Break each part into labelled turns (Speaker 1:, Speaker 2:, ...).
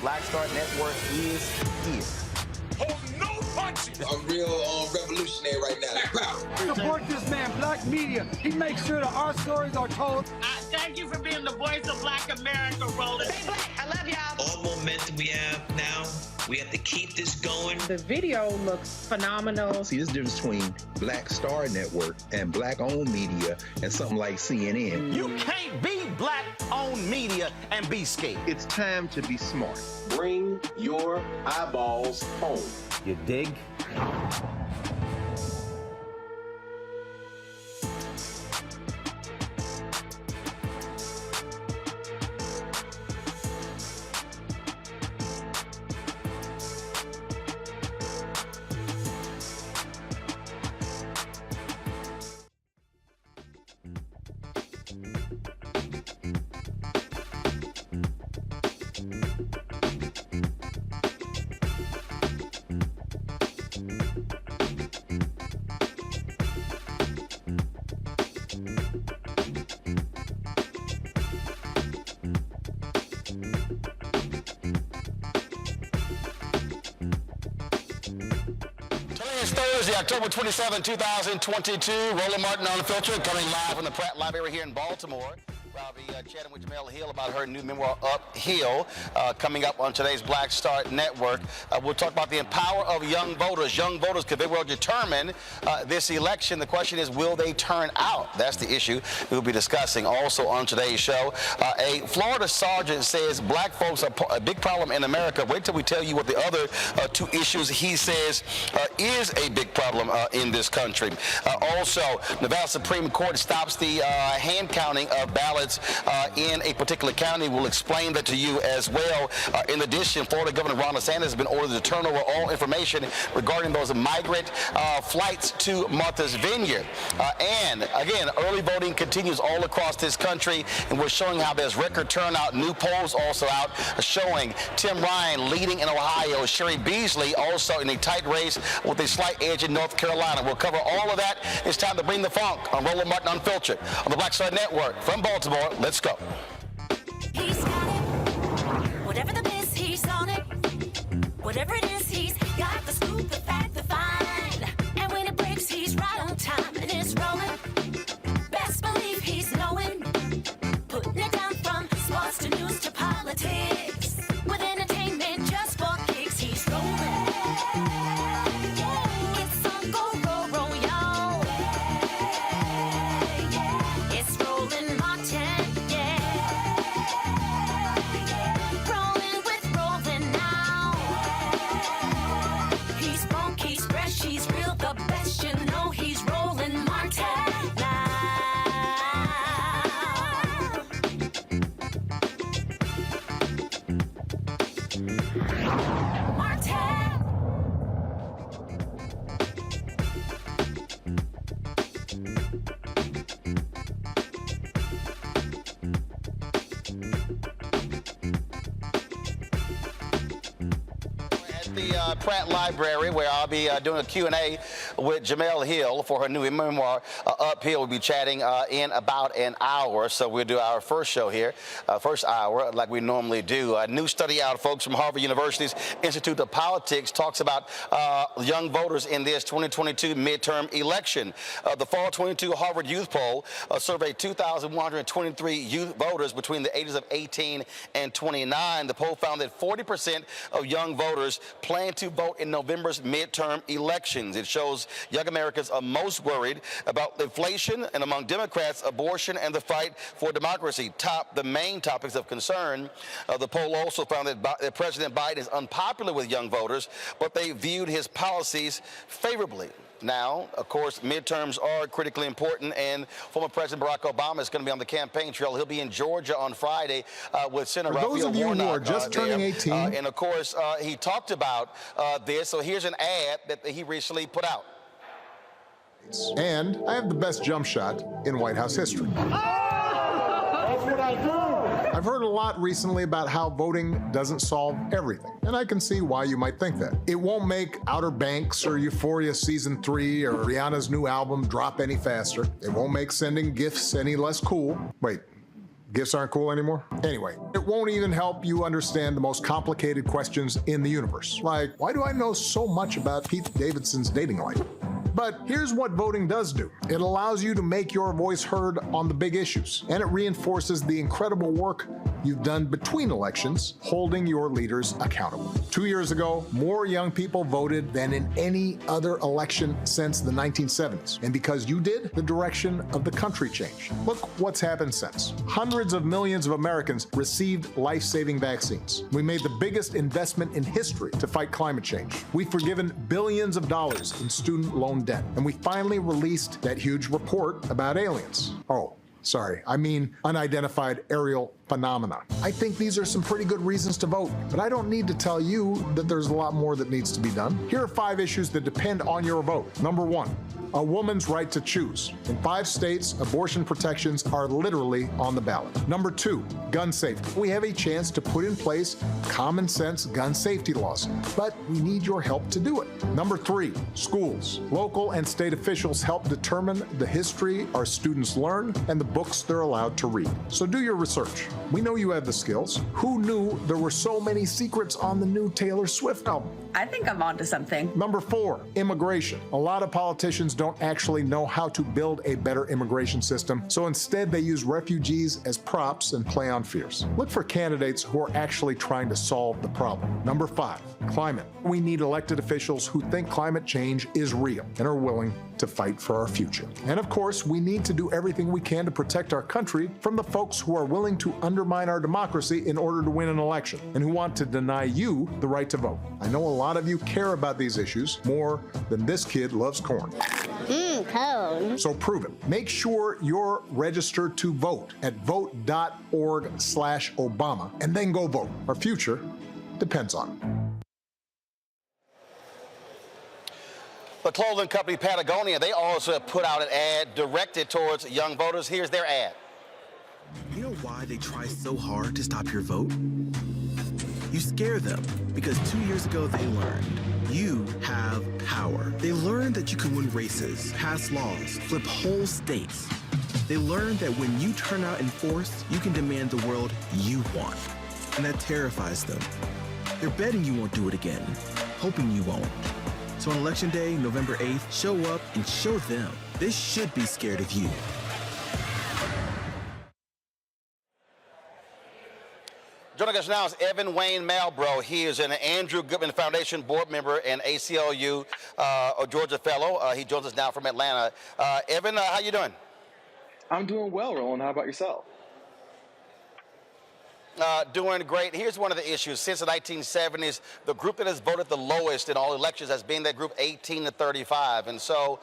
Speaker 1: Black Star Network is here.
Speaker 2: Hold no punches.
Speaker 3: I'm real revolutionary right now.
Speaker 4: Support this man, Black Media. He makes sure that our stories are told.
Speaker 5: Thank you for being the voice of Black America, Roland.
Speaker 6: Stay black. I love y'all.
Speaker 7: All momentum we have now, we have to keep this going.
Speaker 8: The video looks phenomenal.
Speaker 9: See, there's a difference between Black Star Network and Black-owned media and something like CNN.
Speaker 1: You can't be Black-owned media and be scared.
Speaker 9: It's time to be smart.
Speaker 10: Bring your eyeballs home.
Speaker 1: You dig?
Speaker 11: Thursday, October 27, 2022. Roland Martin Unfiltered, coming live from the Pratt Library here in Baltimore. I'll be chatting with Jemele Hill about her new memoir, Uphill, coming up on today's Black Star Network. We'll talk about the empower of young voters. Young voters could very well determine this election. The question is, will they turn out? That's the issue we'll be discussing also on today's show. A Florida sergeant says black folks are a big problem in America. Wait till we tell you what the other two issues he says is a big problem in this country. Also, Nevada Supreme Court stops the hand counting of ballots ballots in a particular county. We'll explain that to you as well. In addition, Florida Governor Ron DeSantis has been ordered to turn over all information regarding those migrant flights to Martha's Vineyard. And again, early voting continues all across this country, and we're showing how there's record turnout. New polls also out showing Tim Ryan leading in Ohio, Sherry Beasley also in a tight race with a slight edge in North Carolina. We'll cover all of that. It's time to bring the funk on Roland Martin Unfiltered on the Black Star Network. From Baltimore, let's go.
Speaker 6: He's got it. Whatever the biz, he's on it. Whatever it is, he's got the scoop, the fact, the find. And when it breaks, he's right on time and it's rolling. Best believe he's knowing. Putting it down from sports to news to politics. With entertainment just for kicks, he's rolling. It's on go, roll, roll, y'all. It's Roland Martin, yeah. Rolling with Roland now. He's funky, he's fresh, he's real, the best, you know he's Roland Martin now.
Speaker 11: The Pratt Library, where I'll be doing a Q&A with Jemele Hill for her new memoir, Uphill. We'll be chatting in about an hour, so we'll do our first show here, first hour, like we normally do. A new study out, folks, from Harvard University's Institute of Politics talks about young voters in this 2022 midterm election. The Fall 22 Harvard Youth Poll surveyed 2,123 youth voters between the ages of 18 and 29. The poll found that 40% of young voters plan to vote in November's midterm elections. It shows young Americans are most worried about inflation, and among Democrats, abortion and the fight for democracy top the main topics of concern. The poll also found that President Biden is unpopular with young voters, but they viewed his policies favorably. Now, of course, midterms are critically important, and former President Barack Obama is going to be on the campaign trail. He'll be in Georgia on Friday with Senator Raphael Warnock.
Speaker 12: For those of you who are just turning 18.
Speaker 11: And, of course, he talked about this. So here's an ad that he recently put out.
Speaker 12: And I have the best jump shot in White House history.
Speaker 4: That's what I do.
Speaker 12: I've heard a lot recently about how voting doesn't solve everything, and I can see why you might think that. It won't make Outer Banks or Euphoria Season 3 or Rihanna's new album drop any faster. It won't make sending gifts any less cool. Wait, gifts aren't cool anymore? Anyway, it won't even help you understand the most complicated questions in the universe. Like, why do I know so much about Pete Davidson's dating life? But here's what voting does do. It allows you to make your voice heard on the big issues, and it reinforces the incredible work you've done between elections, holding your leaders accountable. 2 years ago, more young people voted than in any other election since the 1970s. And because you did, the direction of the country changed. Look what's happened since. Hundreds of millions of Americans received life-saving vaccines. We made the biggest investment in history to fight climate change. We've forgiven billions of dollars in student loan debt. And we finally released that huge report about aliens. Oh, sorry, I mean unidentified aerial phenomena. I think these are some pretty good reasons to vote, but I don't need to tell you that there's a lot more that needs to be done. Here are 5 issues that depend on your vote. Number 1, a woman's right to choose. In 5 states, abortion protections are literally on the ballot. Number 2, gun safety. We have a chance to put in place common sense gun safety laws, but we need your help to do it. Number 3, schools. Local and state officials help determine the history our students learn and the books they're allowed to read. So do your research. We know you have the skills. Who knew there were so many secrets on the new Taylor Swift album?
Speaker 13: I think I'm onto something.
Speaker 12: Number 4, immigration. A lot of politicians don't actually know how to build a better immigration system, so instead they use refugees as props and play on fears. Look for candidates who are actually trying to solve the problem. Number 5, climate. We need elected officials who think climate change is real and are willing to fight for our future. And of course, we need to do everything we can to protect our country from the folks who are willing to undermine our democracy in order to win an election and who want to deny you the right to vote. I know a lot of you care about these issues more than this kid loves corn.
Speaker 6: Cone.
Speaker 12: So prove it. Make sure you're registered to vote at vote.org/Obama and then go vote. Our future depends on it.
Speaker 11: The clothing company Patagonia, they also put out an ad directed towards young voters. Here's their ad.
Speaker 14: You know why they try so hard to stop your vote? You scare them because 2 years ago they learned you have power. They learned that you can win races, pass laws, flip whole states. They learned that when you turn out in force, you can demand the world you want. And that terrifies them. They're betting you won't do it again, hoping you won't. So on Election Day, November 8th, show up and show them they should be scared of you.
Speaker 11: Joining us now is Evan Wayne Malbrough. He is an Andrew Goodman Foundation board member and ACLU Georgia fellow. He joins us now from Atlanta. Evan, how you doing?
Speaker 15: I'm doing well, Roland. How about yourself?
Speaker 11: Doing great. Here's one of the issues. Since the 1970s, the group that has voted the lowest in all elections has been that group 18 to 35. And so,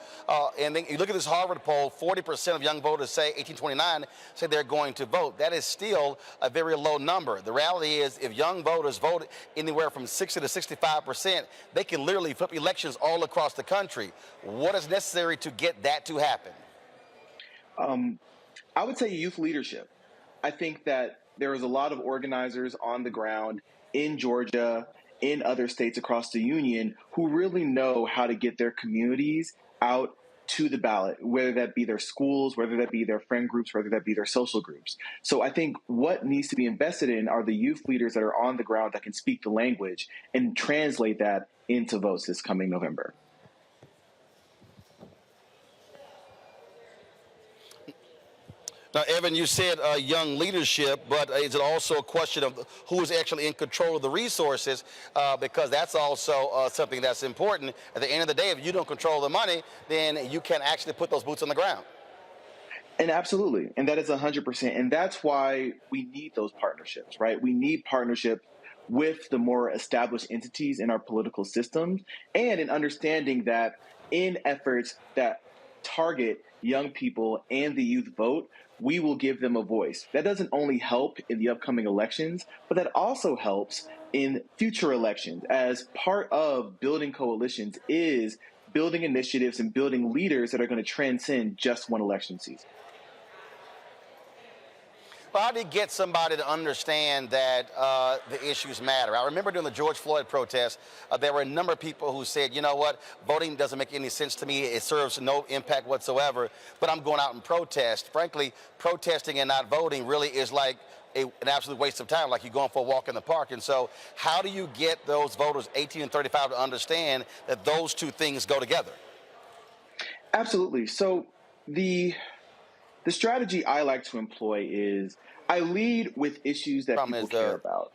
Speaker 11: and then you look at this Harvard poll, 40% of young voters say, 1829, say they're going to vote. That is still a very low number. The reality is if young voters vote anywhere from 60 to 65%, they can literally flip elections all across the country. What is necessary to get that to happen?
Speaker 15: I would say youth leadership. I think that there is a lot of organizers on the ground in Georgia, in other states across the union, who really know how to get their communities out to the ballot, whether that be their schools, whether that be their friend groups, whether that be their social groups. So I think what needs to be invested in are the youth leaders that are on the ground that can speak the language and translate that into votes this coming November.
Speaker 11: Now, Evan, you said young leadership, but is it also a question of who is actually in control of the resources? Because that's also something that's important. At the end of the day, if you don't control the money, then you can actually put those boots on the ground.
Speaker 15: And absolutely. And that is 100%. And that's why we need those partnerships, right? We need partnerships with the more established entities in our political systems and in understanding that in efforts that target young people and the youth vote, we will give them a voice. That doesn't only help in the upcoming elections, but that also helps in future elections, as part of building coalitions is building initiatives and building leaders that are going to transcend just one election season.
Speaker 11: Well, how do you get somebody to understand that the issues matter? I remember during the George Floyd protests, there were a number of people who said, you know what, voting doesn't make any sense to me. It serves no impact whatsoever, but I'm going out and protest. Frankly, protesting and not voting really is like an absolute waste of time, like you're going for a walk in the park. And so how do you get those voters 18 and 35 to understand that those two things go together?
Speaker 15: Absolutely. So the strategy I like to employ is I lead with issues that people care about.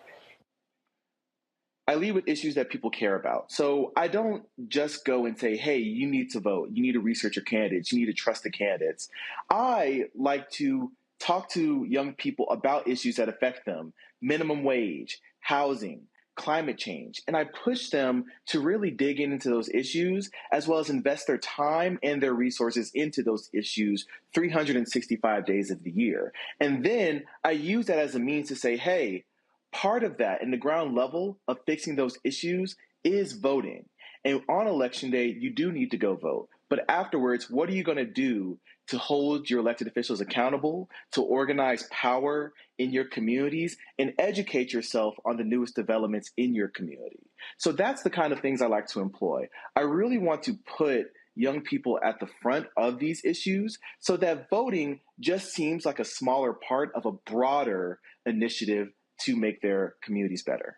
Speaker 15: I lead with issues that people care about. So I don't just go and say, hey, you need to vote. You need to research your candidates. You need to trust the candidates. I like to talk to young people about issues that affect them: minimum wage, housing, climate change. And I push them to really dig into those issues, as well as invest their time and their resources into those issues 365 days of the year. And then I use that as a means to say, hey, part of that in the ground level of fixing those issues is voting. And on Election Day, you do need to go vote. But afterwards, what are you going to do to hold your elected officials accountable, to organize power in your communities, and educate yourself on the newest developments in your community? So that's the kind of things I like to employ. I really want to put young people at the front of these issues so that voting just seems like a smaller part of a broader initiative to make their communities better.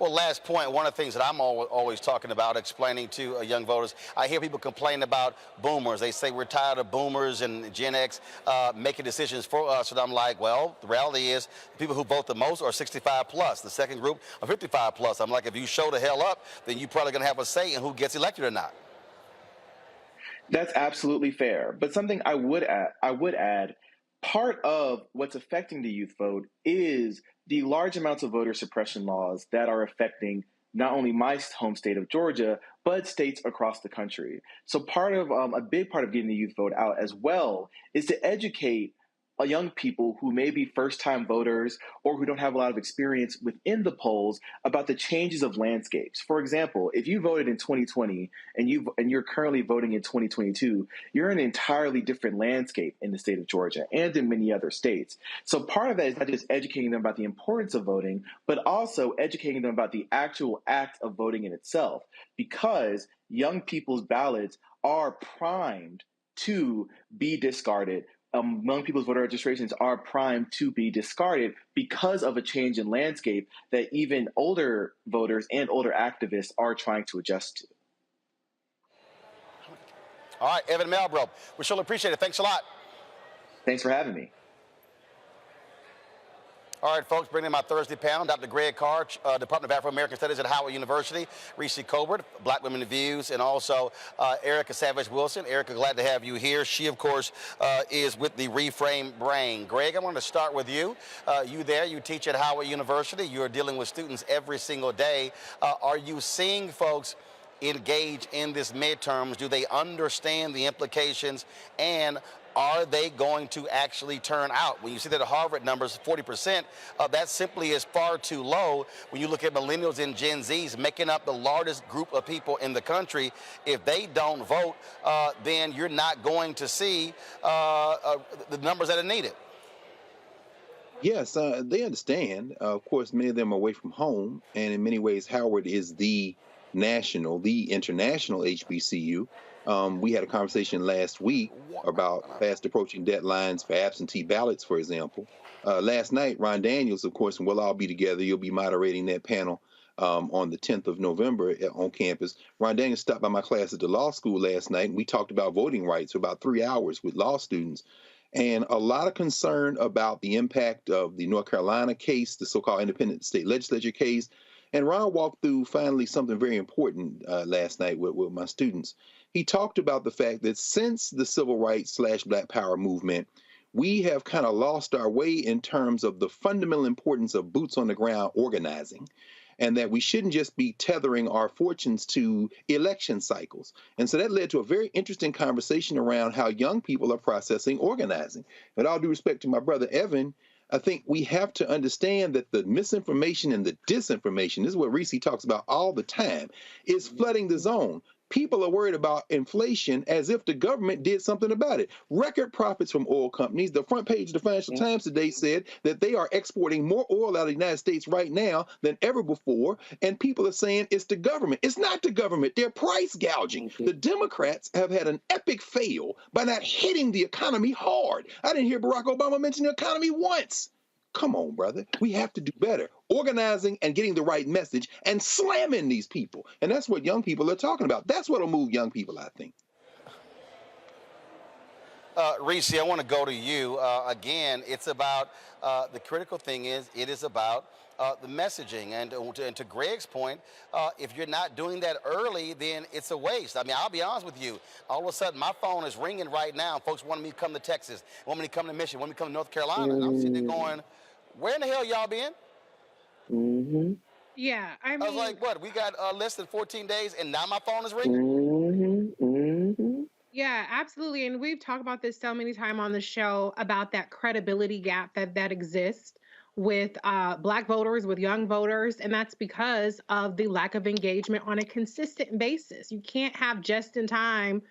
Speaker 11: Well, last point, one of the things that I'm always talking about, explaining to young voters, I hear people complain about boomers. They say we're tired of boomers and Gen X making decisions for us. And I'm like, well, the reality is the people who vote the most are 65 plus. The second group are 55 plus. I'm like, if you show the hell up, then you're probably going to have a say in who gets elected or not.
Speaker 15: That's absolutely fair. But something I would add, part of what's affecting the youth vote is the large amounts of voter suppression laws that are affecting not only my home state of Georgia, but states across the country. So a big part of getting the youth vote out as well is to educate young people who may be first-time voters or who don't have a lot of experience within the polls about the changes of landscapes. For example, if you voted in 2020 and you're currently voting in 2022, you're in an entirely different landscape in the state of Georgia and in many other states. So part of that is not just educating them about the importance of voting, but also educating them about the actual act of voting in itself, because young people's ballots are primed to be discarded. Young people's voter registrations are primed to be discarded because of a change in landscape that even older voters and older activists are trying to adjust to.
Speaker 11: All right, Evan Malbrough, we surely appreciate it. Thanks a lot.
Speaker 15: Thanks for having me.
Speaker 11: All right, folks, bringing in my Thursday panel, Dr. Greg Carr, Department of Afro-American Studies at Howard University, Reese Colbert, Black Women in Views, and also Erica Savage-Wilson. Erica, glad to have you here. She, of course, is with the Reframe Brain. Greg, I want to start with you. You teach at Howard University. You're dealing with students every single day. Are you seeing folks engage in this midterms? Do they understand the implications, and are they going to actually turn out? When you see that the Harvard numbers, 40%, that simply is far too low. When you look at millennials and Gen Zs making up the largest group of people in the country, if they don't vote, then you're not going to see the numbers that are needed.
Speaker 9: Yes, they understand. Of course, many of them are away from home, and in many ways, Howard is the international HBCU. We had a conversation last week about fast approaching deadlines for absentee ballots, for example. Last night, Ron Daniels, of course, and we'll all be together. You'll be moderating that panel on the 10th of November on campus. Ron Daniels stopped by my class at the law school last night, and we talked about voting rights for about 3 hours with law students. And a lot of concern about the impact of the North Carolina case, the so-called independent state legislature case. And Ron walked through finally something very important last night with my students. He talked about the fact that since the civil rights / Black Power movement, we have kind of lost our way in terms of the fundamental importance of boots on the ground organizing, and that we shouldn't just be tethering our fortunes to election cycles. And so that led to a very interesting conversation around how young people are processing organizing. With all due respect to my brother Evan, I think we have to understand that the misinformation and the disinformation, this is what Reese talks about all the time, is flooding the zone. People are worried about inflation as if the government did something about it. Record profits from oil companies. The front page of the Financial Times today said that they are exporting more oil out of the United States right now than ever before. And people are saying it's the government. It's not the government. They're price gouging. The Democrats have had an epic fail by not hitting the economy hard. I didn't hear Barack Obama mention the economy once. Come on, brother. We have to do better. Organizing and getting the right message and slamming these people. And that's what young people are talking about. That's what will move young people, I think.
Speaker 11: Reese, I want to go to you. Again, it's about, the critical thing is, it is about the messaging. And to Greg's point, if you're not doing that early, then it's a waste. I mean, I'll be honest with you. All of a sudden, my phone is ringing right now. Folks want me to come to Texas, want me to come to Michigan, want me to come to North Carolina. And I'm sitting there going, where in the hell y'all been?
Speaker 8: Yeah, I
Speaker 11: was like, what? We got less than 14 days, and now my phone is ringing?
Speaker 8: Yeah, absolutely. And we've talked about this so many times on the show about that credibility gap that exists with Black voters, with young voters, and that's because of the lack of engagement on a consistent basis. You can't have just-in-time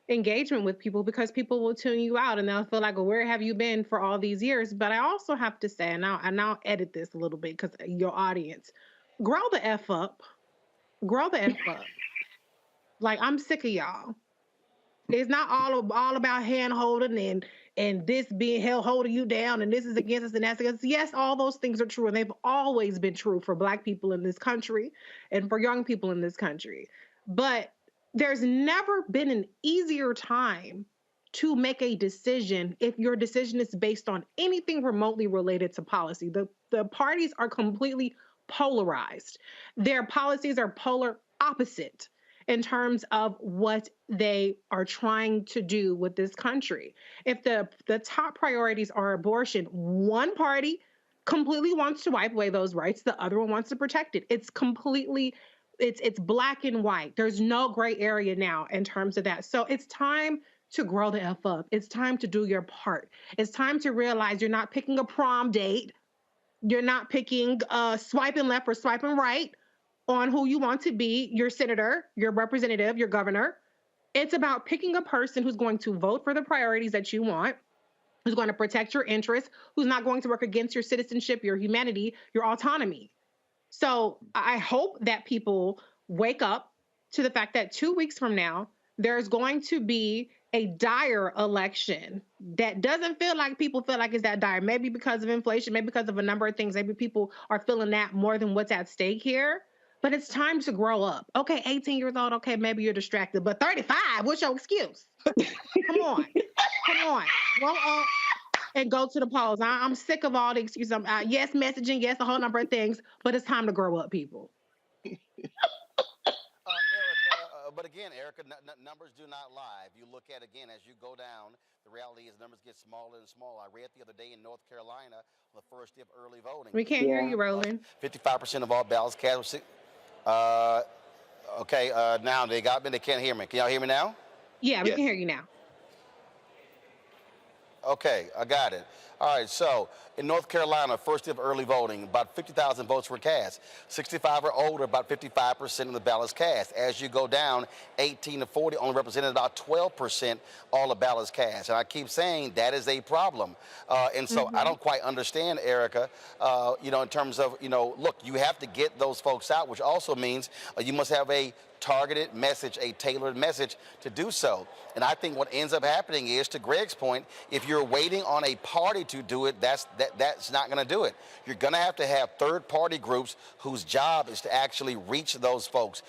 Speaker 8: engagement with people because people will tune you out and they'll feel like, well, where have you been for all these years? But I also have to say, and I'll edit this a little bit because your audience, grow the F up. Grow the F up. Like, I'm sick of y'all. It's not all about hand holding and this being holding you down and this is against us and that's against us. Yes, all those things are true and they've always been true for Black people in this country and for young people in this country. But there's never been an easier time to make a decision if your decision is based on anything remotely related to policy. The parties are completely polarized. Their policies are polar opposite. in terms of what they are trying to do with this country. If the top priorities are abortion, one party completely wants to wipe away those rights, the other one wants to protect it. It's completely, it's black and white. There's no gray area now in terms of that. So it's time to grow the F up. It's time to do your part. It's time to realize you're not picking a prom date. You're not picking swiping left or swiping right on who you want to be, your senator, your representative, your governor. It's about picking a person who's going to vote for the priorities that you want, who's going to protect your interests, who's not going to work against your citizenship, your humanity, your autonomy. So I hope that people wake up to the fact that 2 weeks from now, there's going to be a dire election that doesn't feel like people feel like it's that dire. Maybe because of inflation, maybe because of a number of things. Maybe people are feeling that more than what's at stake here. But it's time to grow up. Okay, 18 years old, okay, maybe you're distracted. But 35, what's your excuse? Come on. Grow up and go to the polls. I'm sick of all the excuses. Yes, messaging, yes, a whole number of things. But it's time to grow up, people.
Speaker 11: But again, Erica, numbers do not lie. If you look at, again, as you go down, the reality is numbers get smaller and smaller. I read the other day in North Carolina, the first day of early voting.
Speaker 8: We can't hear you, Roland.
Speaker 11: 55% of all ballots cast. Okay, now they got me. They can't hear me. Can y'all hear me now?
Speaker 8: Yeah, we can hear you now.
Speaker 11: Okay, I got it. All right, so in North Carolina, first day of early voting, about 50,000 votes were cast. 65 or older, about 55% of the ballots cast. As you go down, 18 to 40 only represented about 12% all the ballots cast. And I keep saying that is a problem. And so I don't quite understand, Erica, in terms of, look, you have to get those folks out, which also means you must have a targeted message, a tailored message to do so. And I think what ends up happening is, to Greg's point, if you're waiting on a party to do it, that's not going to do it. You're going to have third-party groups whose job is to actually reach those folks,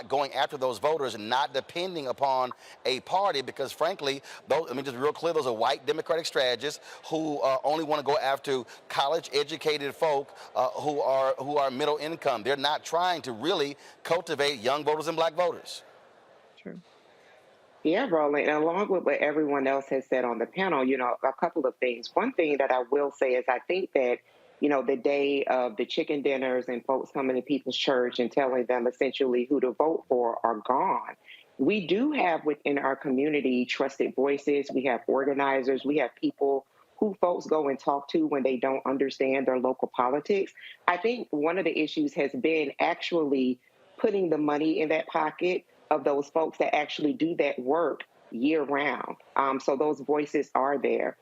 Speaker 11: going after those voters, and not depending upon a party, because frankly, just real clear, those are white Democratic strategists who only want to go after college-educated folk who are middle income. They're not trying to really cultivate young voters and black voters.
Speaker 8: True.
Speaker 16: Yeah, Roland, and along with what everyone else has said on the panel, a couple of things. One thing that I will say is I think that, the day of the chicken dinners and folks coming to people's church and telling them essentially who to vote for are gone. We do have within our community trusted voices. We have organizers. We have people who folks go and talk to when they don't understand their local politics. I think one of the issues has been actually putting the money in that pocket of those folks that actually do that work year round. So those voices are there.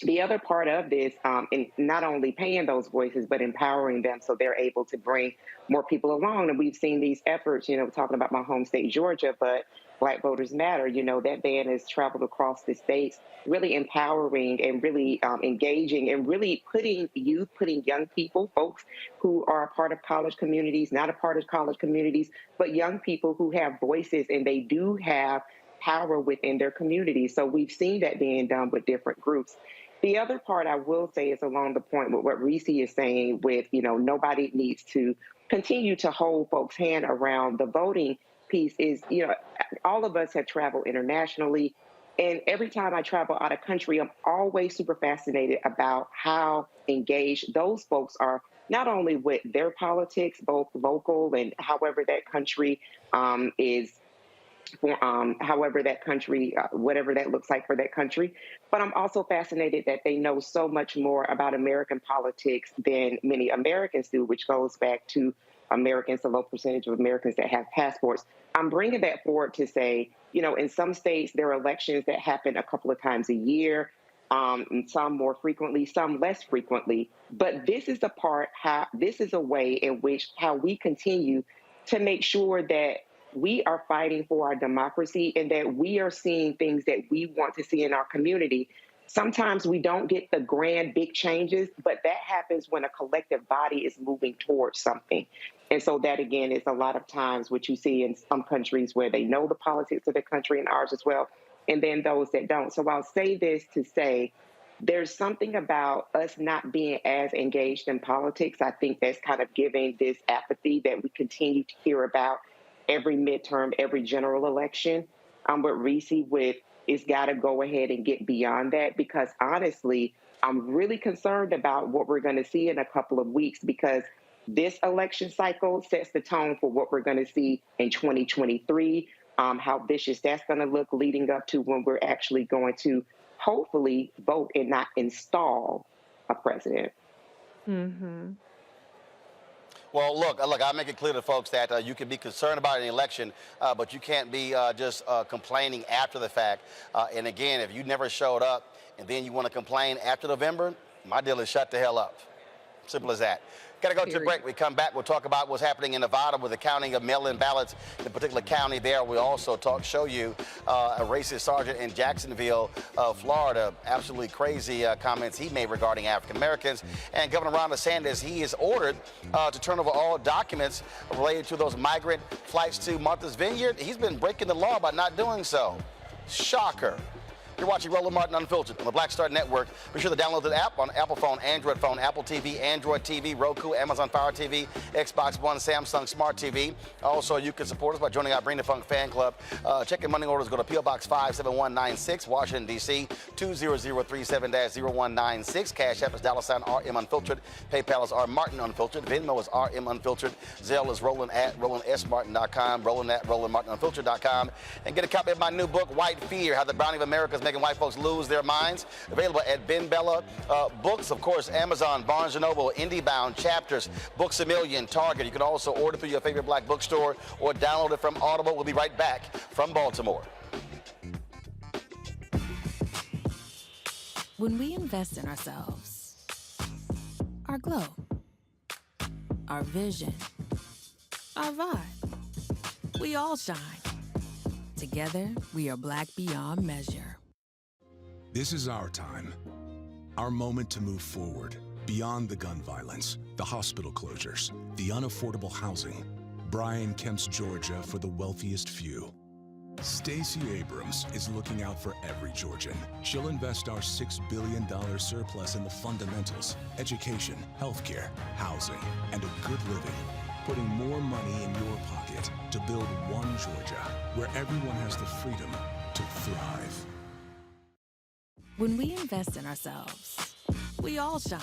Speaker 16: The other part of this, in not only paying those voices, but empowering them so they're able to bring more people along. And we've seen these efforts, talking about my home state, Georgia, but Black Voters Matter, that band has traveled across the states, really empowering and really engaging and really putting young people, folks who are a part of college communities, not a part of college communities, but young people who have voices and they do have power within their communities. So we've seen that being done with different groups. The other part I will say is along the point with what Reese is saying with, nobody needs to continue to hold folks' hand around the voting piece is, all of us have traveled internationally. And every time I travel out of country, I'm always super fascinated about how engaged those folks are, not only with their politics, both local and however that country however that country, whatever that looks like for that country. But I'm also fascinated that they know so much more about American politics than many Americans do, which goes back to Americans, the low percentage of Americans that have passports. I'm bringing that forward to say, in some states, there are elections that happen a couple of times a year, some more frequently, some less frequently. But this is a way in which how we continue to make sure that we are fighting for our democracy and that we are seeing things that we want to see in our community. Sometimes we don't get the grand, big changes, but that happens when a collective body is moving towards something. And so that, again, is a lot of times what you see in some countries where they know the politics of the country and ours as well, and then those that don't. So I'll say this to say there's something about us not being as engaged in politics. I think that's kind of giving this apathy that we continue to hear about. every midterm, every general election. I'm with Reese with it's got to go ahead and get beyond that, because honestly, I'm really concerned about what we're going to see in a couple of weeks, because this election cycle sets the tone for what we're going to see in 2023, how vicious that's going to look leading up to when we're actually going to hopefully vote and not install a president.
Speaker 8: Mm-hmm.
Speaker 11: Well, look, I'll make it clear to folks that you can be concerned about an election, but you can't be just complaining after the fact. And again, if you never showed up and then you want to complain after November, my deal is shut the hell up. Simple as that. Got to go to a break. We come back, we'll talk about what's happening in Nevada with the counting of mail-in ballots in a particular county there. We'll also show you a racist sergeant in Jacksonville, Florida. Absolutely crazy comments he made regarding African Americans. And Governor Ron DeSantis, he is ordered to turn over all documents related to those migrant flights to Martha's Vineyard. He's been breaking the law by not doing so. Shocker. You're watching Roland Martin Unfiltered on the Black Star Network. Be sure to download the app on Apple phone, Android phone, Apple TV, Android TV, Roku, Amazon Fire TV, Xbox One, Samsung Smart TV. Also, you can support us by joining our Bring the Funk fan club. Check in money orders. Go to P.O. Box 57196, Washington, D.C., 20037-0196. Cash App is $RM Unfiltered. PayPal is R Martin Unfiltered. Venmo is RM Unfiltered. Zelle is Roland@RolandSMartin.com, Roland@RolandMartinUnfiltered.com. And get a copy of my new book, White Fear, How the Browning of America is Making White Folks Lose Their Minds. Available at Ben Bella Books, of course, Amazon, Barnes & Noble, IndieBound, Chapters, Books A Million, Target. You can also order through your favorite black bookstore or download it from Audible. We'll be right back from Baltimore.
Speaker 17: When we invest in ourselves, our glow, our vision, our vibe, we all shine. Together, we are black beyond measure.
Speaker 18: This is our time, our moment to move forward, beyond the gun violence, the hospital closures, the unaffordable housing. Brian Kemp's Georgia for the wealthiest few. Stacey Abrams is looking out for every Georgian. She'll invest our $6 billion surplus in the fundamentals, education, healthcare, housing, and a good living, putting more money in your pocket to build one Georgia where everyone has the freedom to thrive.
Speaker 17: When we invest in ourselves, we all shine.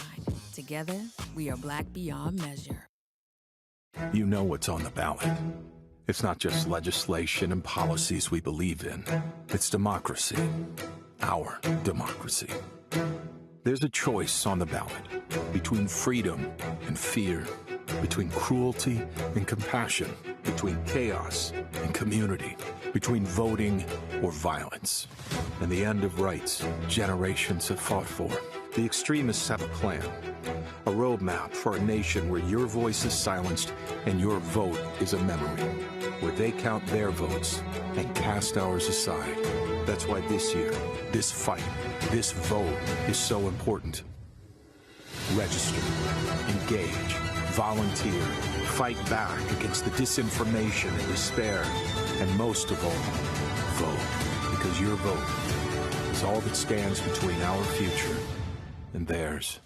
Speaker 17: Together, we are black beyond measure.
Speaker 19: You know what's on the ballot. It's not just legislation and policies we believe in. It's democracy. Our democracy. There's a choice on the ballot between freedom and fear, between cruelty and compassion, between chaos and community, between voting or violence, and the end of rights generations have fought for. The extremists have a plan, a roadmap for a nation where your voice is silenced and your vote is a memory, where they count their votes and cast ours aside. That's why this year, this fight, this vote is so important. Register, engage, volunteer, fight back against the disinformation and despair, and most of all, vote, because your vote is all that stands between our future and theirs.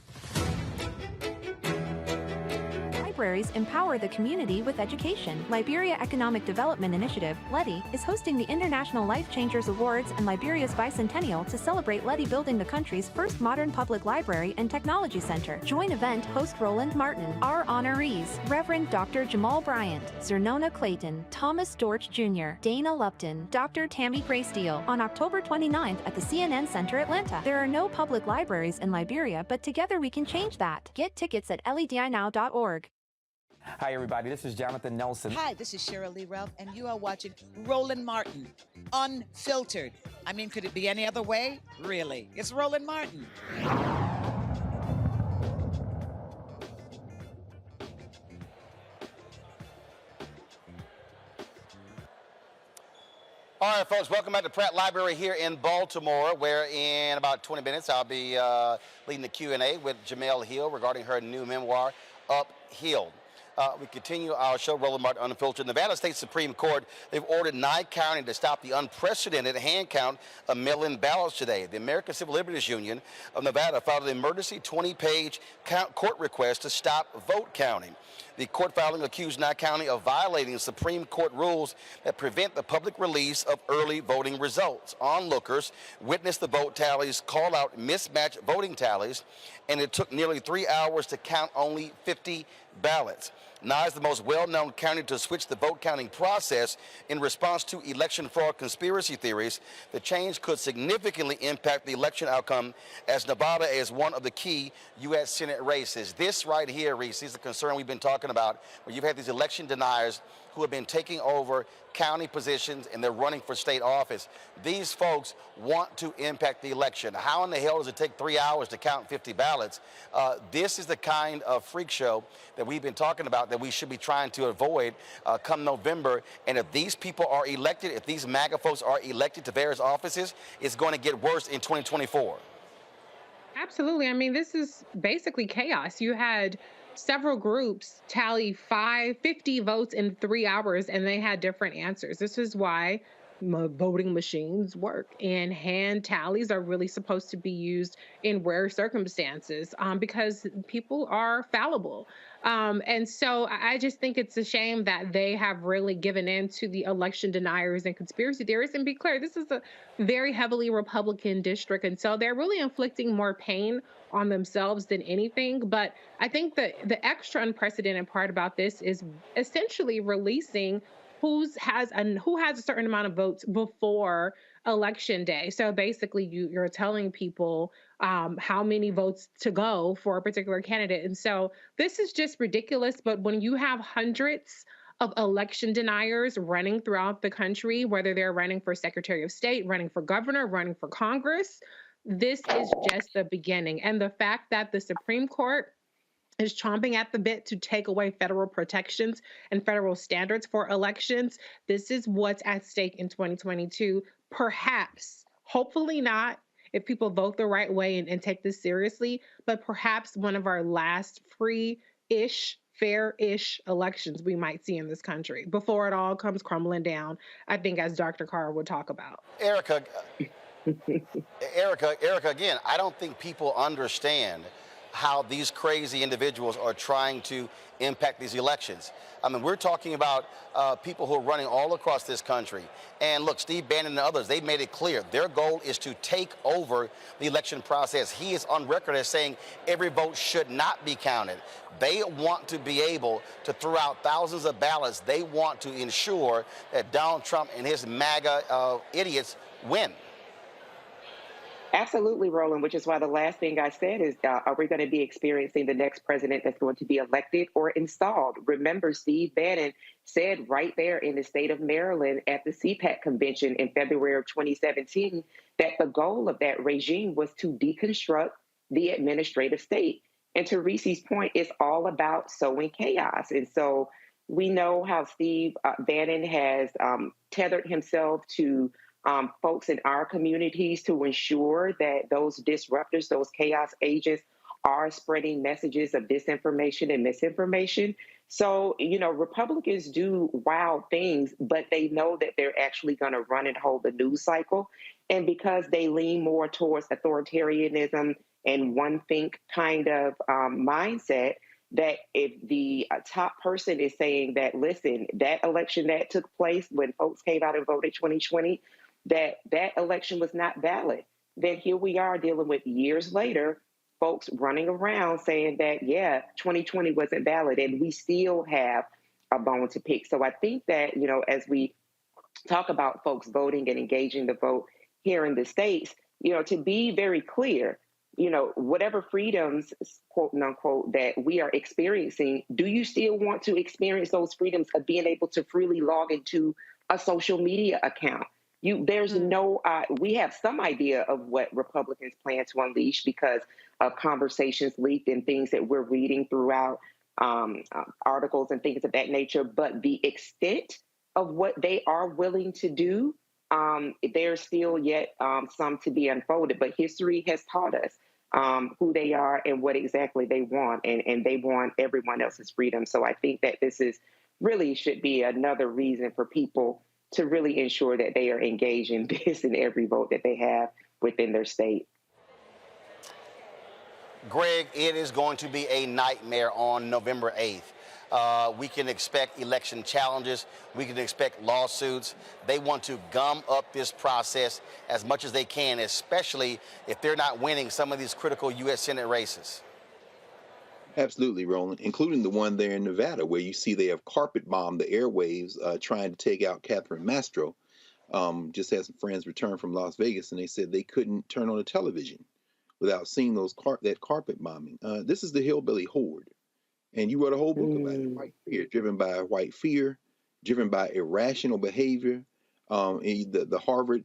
Speaker 20: Libraries empower the community with education. Liberia Economic Development Initiative, LEDI, is hosting the International Life Changers Awards and Liberia's bicentennial to celebrate LEDI building the country's first modern public library and technology center. Join event host Roland Martin. Our honorees, Reverend Dr. Jamal Bryant, Zernona Clayton, Thomas Dorch Jr., Dana Lupton, Dr. Tammy Graysteele, on October 29th at the CNN Center, Atlanta. There are no public libraries in Liberia, but together we can change that. Get tickets at ledinow.org.
Speaker 21: Hi, everybody. This is Jonathan Nelson.
Speaker 22: Hi, this is Cheryl Lee Ralph, and you are watching Roland Martin, Unfiltered. I mean, could it be any other way? Really? It's Roland Martin.
Speaker 11: All right, folks, welcome back to Pratt Library here in Baltimore, where in about 20 minutes I'll be leading the Q&A with Jemele Hill regarding her new memoir, Uphill. We continue our show, Roland Martin Unfiltered. Nevada State Supreme Court, they've ordered Nye County to stop the unprecedented hand count of mail-in ballots today. The American Civil Liberties Union of Nevada filed an emergency 20-page court request to stop vote counting. The court filing accused Nye County of violating Supreme Court rules that prevent the public release of early voting results. Onlookers witnessed the vote tallies call out mismatched voting tallies, and it took nearly 3 hours to count only 50 ballots. Nye is the most well-known county to switch the vote counting process in response to election fraud conspiracy theories. The change could significantly impact the election outcome, as Nevada is one of the key U.S. Senate races. This right here, Reese, is the concern we've been talking about, where you've had these election deniers who have been taking over county positions and they're running for state office. These folks want to impact the election. How in the hell does it take 3 hours to count 50 ballots? This is the kind of freak show that we've been talking about that we should be trying to avoid come November. And if these people are elected, if these MAGA folks are elected to various offices, it's going to get worse in 2024.
Speaker 8: Absolutely. I mean, this is basically chaos. You had several groups tally 50 votes in 3 hours, and they had different answers. This is why voting machines work, and hand tallies are really supposed to be used in rare circumstances because people are fallible. And so I just think it's a shame that they have really given in to the election deniers and conspiracy theorists. And be clear, this is a very heavily Republican district, and so they're really inflicting more pain on themselves than anything. But I think the extra unprecedented part about this is essentially releasing who has a certain amount of votes before election day. So basically, you're telling people how many votes to go for a particular candidate. And so this is just ridiculous. But when you have hundreds of election deniers running throughout the country, whether they're running for Secretary of State, running for governor, running for Congress, this is just the beginning. And the fact that the Supreme Court is chomping at the bit to take away federal protections and federal standards for elections, this is what's at stake in 2022. Perhaps, hopefully not, if people vote the right way and take this seriously, but perhaps one of our last free-ish, fair-ish elections we might see in this country before it all comes crumbling down, I think, as Dr. Carr would talk about.
Speaker 11: Erica, again, I don't think people understand how these crazy individuals are trying to impact these elections. I mean, we're talking about people who are running all across this country. And look, Steve Bannon and others, they've made it clear their goal is to take over the election process. He is on record as saying every vote should not be counted. They want to be able to throw out thousands of ballots. They want to ensure that Donald Trump and his MAGA idiots win.
Speaker 16: Absolutely, Roland, which is why the last thing I said is, are we going to be experiencing the next president that's going to be elected or installed? Remember, Steve Bannon said right there in the state of Maryland at the CPAC convention in February of 2017 that the goal of that regime was to deconstruct the administrative state. And to Reese's point, it's all about sowing chaos. And so we know how Steve Bannon has tethered himself to folks in our communities to ensure that those disruptors, those chaos agents, are spreading messages of disinformation and misinformation. So, you know, Republicans do wild things, but they know that they're actually going to run and hold the news cycle. And because they lean more towards authoritarianism and one think kind of mindset, that if the top person is saying that, listen, that election that took place when folks came out and voted 2020, that election was not valid, then here we are dealing with years later, folks running around saying that, yeah, 2020 wasn't valid, and we still have a bone to pick. So I think that, you know, as we talk about folks voting and engaging the vote here in the States, you know, to be very clear, you know, whatever freedoms, quote unquote, that we are experiencing, do you still want to experience those freedoms of being able to freely log into a social media account? There's no, we have some idea of what Republicans plan to unleash because of conversations leaked and things that we're reading throughout articles and things of that nature. But the extent of what they are willing to do, there's still yet some to be unfolded. But history has taught us who they are and what exactly they want, and they want everyone else's freedom. So I think that this is really should be another reason for people to really ensure that they are engaged in this and every vote that they have within their state.
Speaker 11: Greg, it is going to be a nightmare on November 8th. We can expect election challenges. We can expect lawsuits. They want to gum up this process as much as they can, especially if they're not winning some of these critical U.S. Senate races.
Speaker 9: Absolutely, Roland, including the one there in Nevada, where you see they have carpet bombed the airwaves trying to take out Catherine Mastro. Just had some friends return from Las Vegas, and they said they couldn't turn on the television without seeing that carpet bombing. This is the hillbilly horde. And you wrote a whole book about it, white fear, driven by white fear, driven by irrational behavior. The Harvard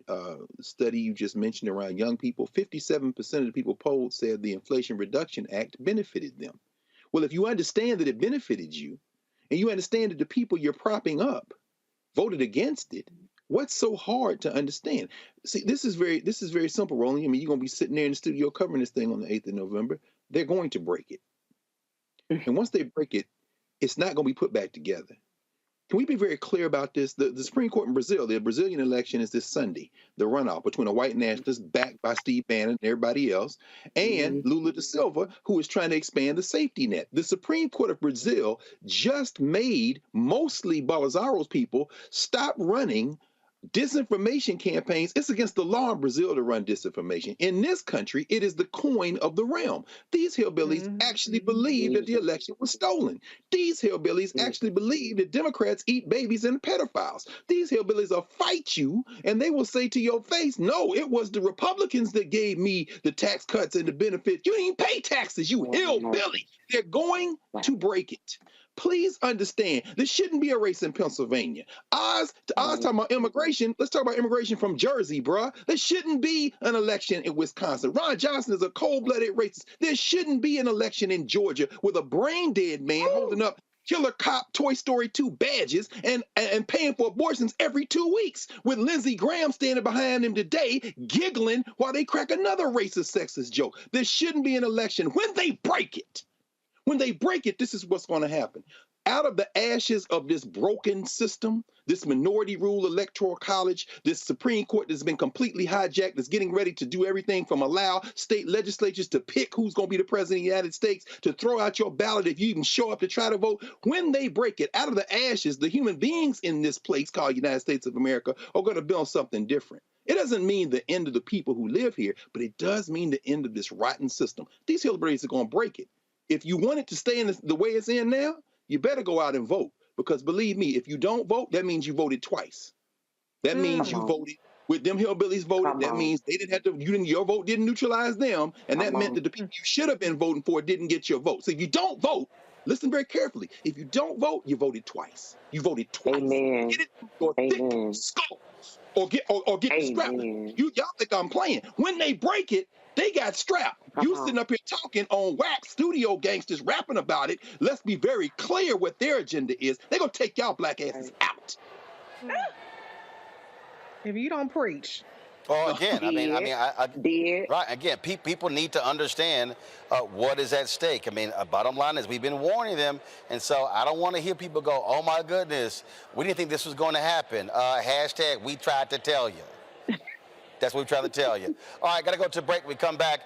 Speaker 9: study you just mentioned around young people, 57% of the people polled said the Inflation Reduction Act benefited them. Well, if you understand that it benefited you, and you understand that the people you're propping up voted against it, what's so hard to understand? See, this is very simple, Roland. I mean, you're going to be sitting there in the studio covering this thing on the 8th of November. They're going to break it. And once they break it, it's not going to be put back together. Can we be very clear about this? The Supreme Court in Brazil, the Brazilian election is this Sunday, the runoff between a white nationalist backed by Steve Bannon and everybody else, and Lula da Silva, who is trying to expand the safety net. The Supreme Court of Brazil just made mostly Bolsonaro's people stop running disinformation campaigns. It's against the law in Brazil to run disinformation. In this country, it is the coin of the realm. These hillbillies actually believe that the election was stolen. These hillbillies actually believe that Democrats eat babies and pedophiles. These hillbillies will fight you, and they will say to your face, no, it was the Republicans that gave me the tax cuts and the benefits. You didn't even pay taxes, you hillbilly. They're going to break it. Please understand, this shouldn't be a race in Pennsylvania. Oz talking about immigration. Let's talk about immigration from Jersey, bruh. There shouldn't be an election in Wisconsin. Ron Johnson is a cold-blooded racist. There shouldn't be an election in Georgia with a brain-dead man holding up Killer Cop Toy Story 2 badges and paying for abortions every 2 weeks, with Lindsey Graham standing behind him today giggling while they crack another racist, sexist joke. There shouldn't be an election. When they break it, this is what's going to happen. Out of the ashes of this broken system, this minority rule electoral college, this Supreme Court that's been completely hijacked, that's getting ready to do everything from allow state legislatures to pick who's going to be the president of the United States, to throw out your ballot if you even show up to try to vote. When they break it, out of the ashes, the human beings in this place called United States of America are going to build something different. It doesn't mean the end of the people who live here, but it does mean the end of this rotten system. These hillbillies are going to break it. If you want it to stay in the way it's in now, you better go out and vote. Because believe me, if you don't vote, that means you voted twice. That means you voted with them hillbillies voted. That means they didn't have to. Your vote didn't neutralize them, and that meant that the people you should have been voting for didn't get your vote. So if you don't vote, listen very carefully. If you don't vote, you voted twice. You voted twice.
Speaker 16: Amen.
Speaker 9: Get it or thick skull, or get the strap. Y'all think I'm playing? When they break it, they got strapped. You sitting up here talking on wax studio gangsters rapping about it. Let's be very clear what their agenda is. They're going to take y'all black asses out.
Speaker 8: If you don't preach.
Speaker 11: Well, again, right, again, people need to understand what is at stake. I mean, bottom line is we've been warning them, and so I don't want to hear people go, oh, my goodness, we didn't think this was going to happen. Hashtag, we tried to tell you. That's what we're trying to tell you. All right, got to go to break. We come back.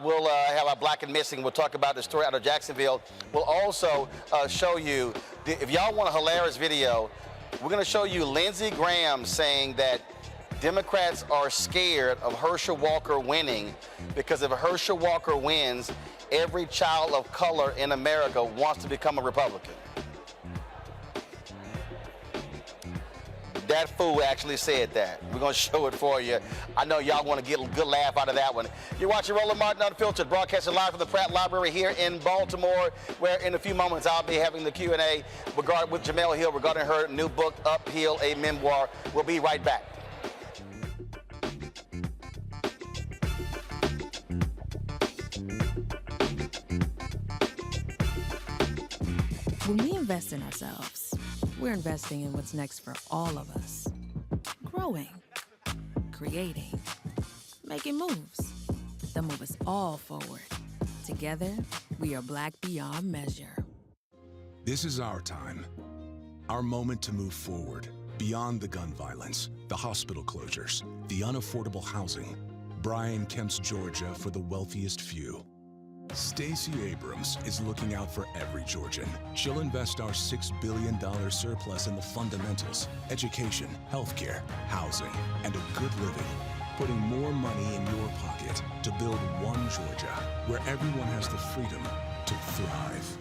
Speaker 11: We'll have our Black and Missing. We'll talk about the story out of Jacksonville. We'll also show you, if y'all want a hilarious video, we're going to show you Lindsey Graham saying that Democrats are scared of Herschel Walker winning because if Herschel Walker wins, every child of color in America wants to become a Republican. That fool actually said that. We're going to show it for you. I know y'all want to get a good laugh out of that one. You're watching Roland Martin Unfiltered, broadcasting live from the Pratt Library here in Baltimore, where in a few moments I'll be having the Q&A with Jemele Hill regarding her new book, Uphill, a Memoir. We'll be right back.
Speaker 17: When we invest in ourselves, we're investing in what's next for all of us. Growing, creating, making moves. that move us all forward. Together, we are Black beyond measure.
Speaker 18: This is our time. Our moment to move forward, beyond the gun violence, the hospital closures, the unaffordable housing. Brian Kemp's Georgia for the wealthiest few. Stacey Abrams is looking out for every Georgian. She'll invest our $6 billion surplus in the fundamentals, education, healthcare, housing, and a good living, putting more money in your pocket to build one Georgia where everyone has the freedom to thrive.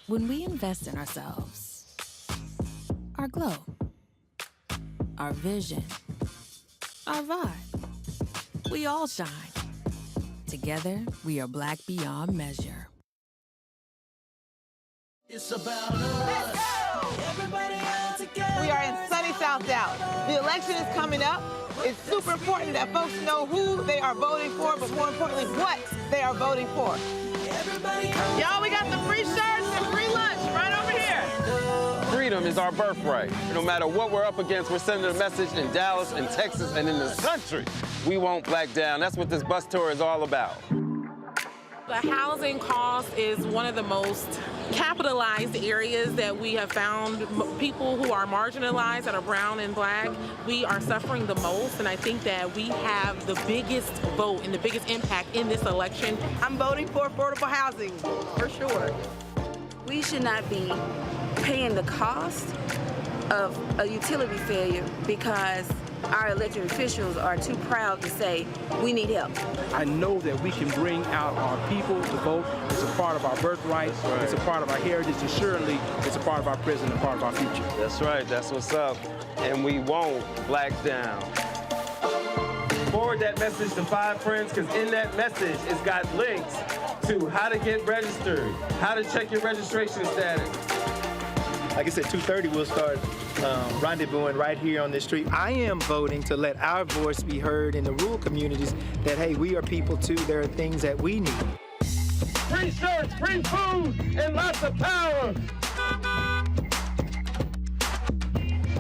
Speaker 17: When we invest in ourselves, our glow, our vision, our vibe, we all shine. Together, we are Black beyond measure.
Speaker 1: It's about us. Everybody out together.
Speaker 2: We are in sunny South Dallas. The election is coming up. It's super important that folks know who they are voting for, but more importantly, what they are voting for. Y'all, we got the free shirts and free lunch right over here.
Speaker 3: Freedom is our birthright. No matter what we're up against, we're sending a message in Dallas and Texas and in this country. We won't back down. That's what this bus tour is all about.
Speaker 23: The housing cost is one of the most capitalized areas that we have found. People who are marginalized, that are brown and black, we are suffering the most, and I think that we have the biggest vote and the biggest impact in this election.
Speaker 2: I'm voting for affordable housing, for sure.
Speaker 24: We should not be paying the cost of a utility failure because our elected officials are too proud to say, we need help.
Speaker 25: I know that we can bring out our people to vote. It's a part of our birthright. Right. It's a part of our heritage, and surely it's a part of our present and part of our future.
Speaker 3: That's right. That's what's up. And we won't black down. Forward that message to 5 friends, because in that message, it's got links to how to get registered, how to check your registration status.
Speaker 26: Like I said, 2:30 we'll start rendezvousing right here on this street. I am voting to let our voice be heard in the rural communities that, hey, we are people too. There are things that we need.
Speaker 1: Free shirts, free food, and lots of power.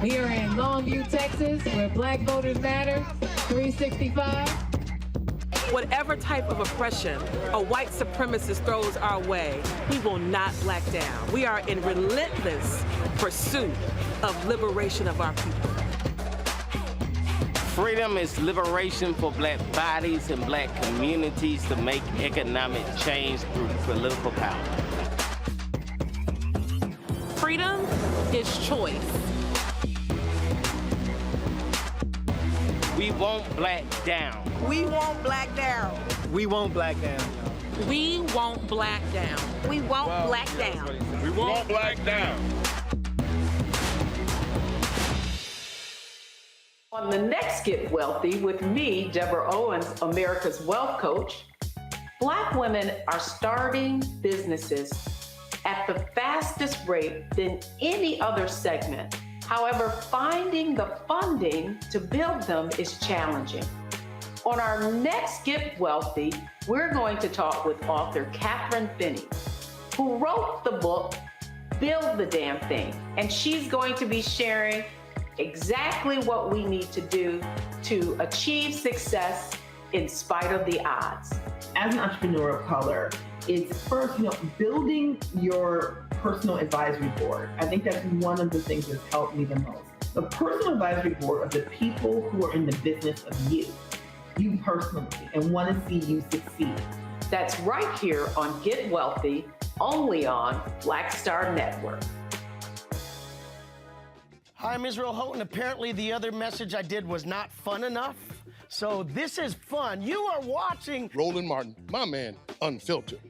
Speaker 27: We are in Longview, Texas, where Black voters matter, 365.
Speaker 23: Whatever type of oppression a white supremacist throws our way, we will not black down. We are in relentless pursuit of liberation of our people.
Speaker 28: Freedom is liberation for black bodies and black communities to make economic change through political power.
Speaker 23: Freedom is choice.
Speaker 28: We won't black down.
Speaker 2: We won't black down.
Speaker 26: We won't black down.
Speaker 23: We won't black down.
Speaker 24: We won't black down.
Speaker 1: We won't black down.
Speaker 29: On the next Get Wealthy with me, Deborah Owens, America's Wealth Coach, Black women are starting businesses at the fastest rate than any other segment. However, finding the funding to build them is challenging. On our next Get Wealthy, we're going to talk with author Catherine Finney, who wrote the book, Build the Damn Thing. And she's going to be sharing exactly what we need to do to achieve success in spite of the odds.
Speaker 30: As an entrepreneur of color, it's first, building your personal advisory board. I think that's one of the things that's helped me the most. The personal advisory board are the people who are in the business of you personally, and want to see you succeed.
Speaker 29: That's right here on Get Wealthy, only on Black Star Network.
Speaker 31: Hi, I'm Israel Houghton. Apparently the other message I did was not fun enough. So this is fun. You are watching
Speaker 32: Roland Martin, my man, Unfiltered.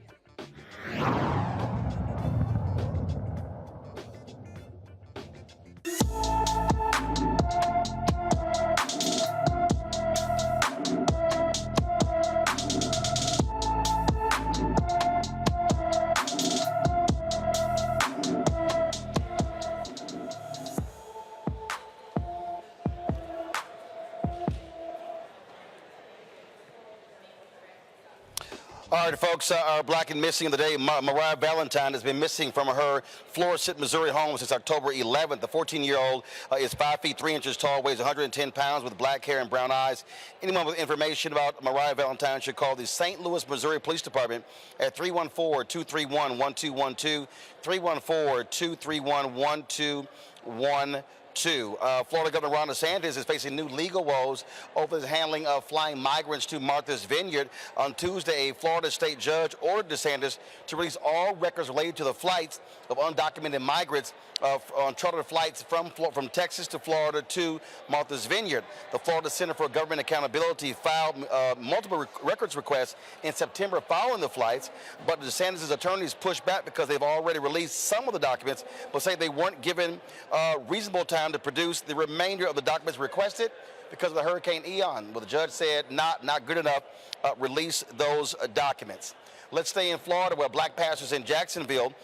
Speaker 11: All right, folks, our Black and Missing of the day, Mariah Valentine, has been missing from her Florissant, Missouri home since October 11th. The 14-year-old is 5 feet 3 inches tall, weighs 110 pounds, with black hair and brown eyes. Anyone with information about Mariah Valentine should call the St. Louis, Missouri Police Department at 314-231-1212, 314-231-1212. Florida Governor Ron DeSantis is facing new legal woes over his handling of flying migrants to Martha's Vineyard. On Tuesday, a Florida state judge ordered DeSantis to release all records related to the flights of undocumented migrants on chartered flights from Texas to Florida to Martha's Vineyard. The Florida Center for Government Accountability filed multiple records requests in September following the flights, but DeSantis' attorneys pushed back because they've already released some of the documents, but say they weren't given reasonable time to produce the remainder of the documents requested because of the Hurricane Ian. Well, the judge said not good enough, release those documents. Let's stay in Florida, where black pastors in Jacksonville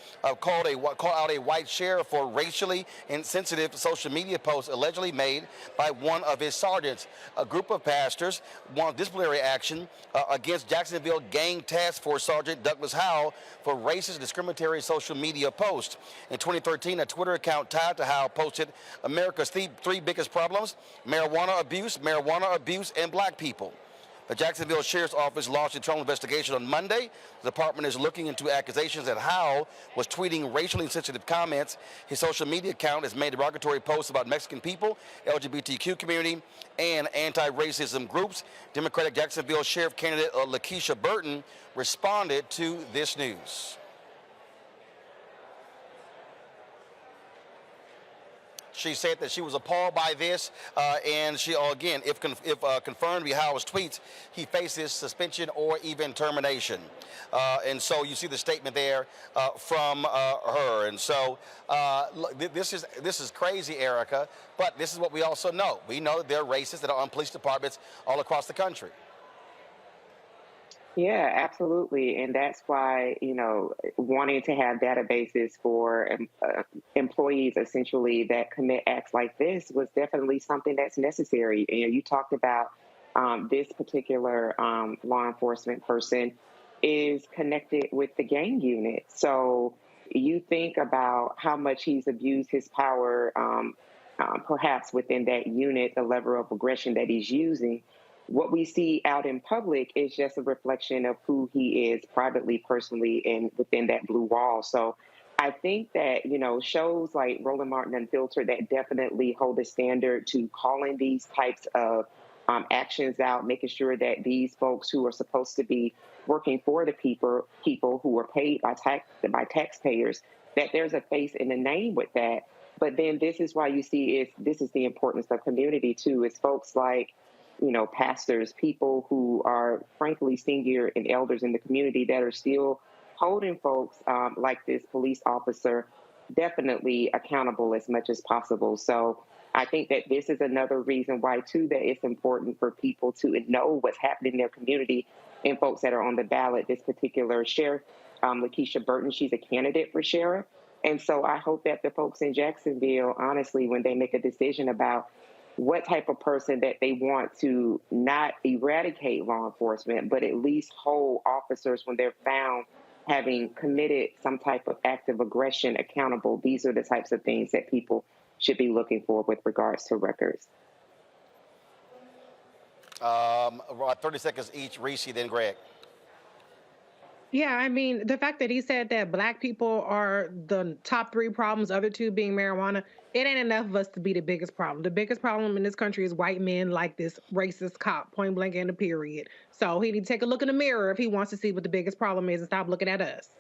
Speaker 11: called out a white sheriff for racially insensitive social media posts allegedly made by one of his sergeants. A group of pastors want disciplinary action against Jacksonville Gang Task Force Sergeant Douglas Howell for racist discriminatory social media posts. In 2013, a Twitter account tied to Howell posted America's three biggest problems: marijuana abuse, and black people. The Jacksonville Sheriff's Office launched an internal investigation on Monday. The department is looking into accusations that Howell was tweeting racially insensitive comments. His social media account has made derogatory posts about Mexican people, LGBTQ community, and anti-racism groups. Democratic Jacksonville Sheriff candidate Lakeisha Burton responded to this news. She said that she was appalled by this, and she, again, if confirmed by Howell's tweets, he faces suspension or even termination. And so you see the statement there from her. And so this is crazy, Erica, but this is what we also know. We know that there are racists that are on police departments all across the country.
Speaker 16: Yeah, absolutely. And that's why, wanting to have databases for employees essentially that commit acts like this was definitely something that's necessary. You talked about this particular law enforcement person is connected with the gang unit. So you think about how much he's abused his power, perhaps within that unit, the level of aggression that he's using. What we see out in public is just a reflection of who he is privately, personally, and within that blue wall. So I think that, shows like Roland Martin Unfiltered that definitely hold a standard to calling these types of actions out, making sure that these folks who are supposed to be working for the people who are paid by taxpayers, that there's a face and a name with that. But then this is why you see this is the importance of community too, is folks like, pastors, people who are frankly senior and elders in the community that are still holding folks like this police officer definitely accountable as much as possible. So I think that this is another reason why, too, that it's important for people to know what's happening in their community and folks that are on the ballot. This particular sheriff, Lakeisha Burton, she's a candidate for sheriff. And so I hope that the folks in Jacksonville, honestly, when they make a decision about what type of person that they want to not eradicate law enforcement, but at least hold officers when they're found having committed some type of act of aggression accountable. These are the types of things that people should be looking for with regards to records.
Speaker 11: 30 seconds each. Reese, then Greg.
Speaker 8: Yeah, I mean, the fact that he said that black people are the top 3 problems, other 2 being marijuana, it ain't enough of us to be the biggest problem. The biggest problem in this country is white men like this racist cop, point blank and a period. So he need to take a look in the mirror if he wants to see what the biggest problem is and stop looking at us.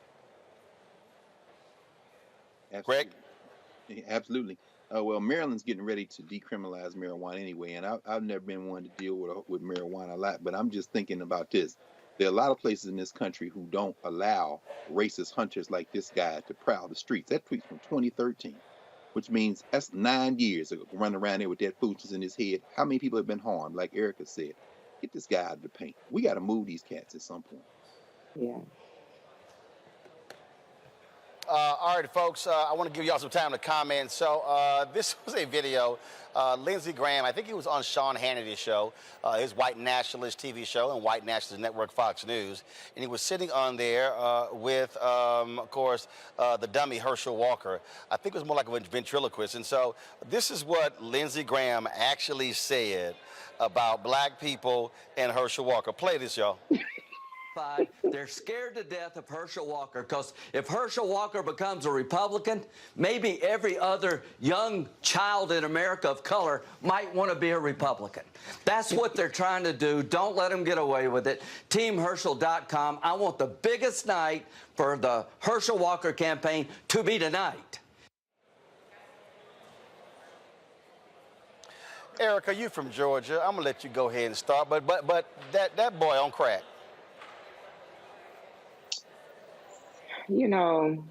Speaker 11: Greg?
Speaker 9: Absolutely. Well, Maryland's getting ready to decriminalize marijuana anyway, and I've never been one to deal with marijuana a lot, but I'm just thinking about this. There are a lot of places in this country who don't allow racist hunters like this guy to prowl the streets. That tweet's from 2013, which means that's 9 years ago, running around there with that foolishness in his head. How many people have been harmed? Like Erica said, get this guy out of the paint. We got to move these cats at some point.
Speaker 16: Yeah.
Speaker 11: All right, folks, I want to give y'all some time to comment. So this was a video. Lindsey Graham, I think he was on Sean Hannity's show, his white nationalist TV show and white nationalist network Fox News. And he was sitting on there with, of course, the dummy Herschel Walker. I think it was more like a ventriloquist. And so this is what Lindsey Graham actually said about black people and Herschel Walker. Play this, y'all.
Speaker 4: They're scared to death of Herschel Walker because if Herschel Walker becomes a Republican, maybe every other young child in America of color might want to be a Republican. That's what they're trying to do. Don't let them get away with it. TeamHerschel.com. I want the biggest night for the Herschel Walker campaign to be tonight.
Speaker 11: Erica, you from Georgia. I'm gonna let you go ahead and start, but that boy on crack.
Speaker 16: You know,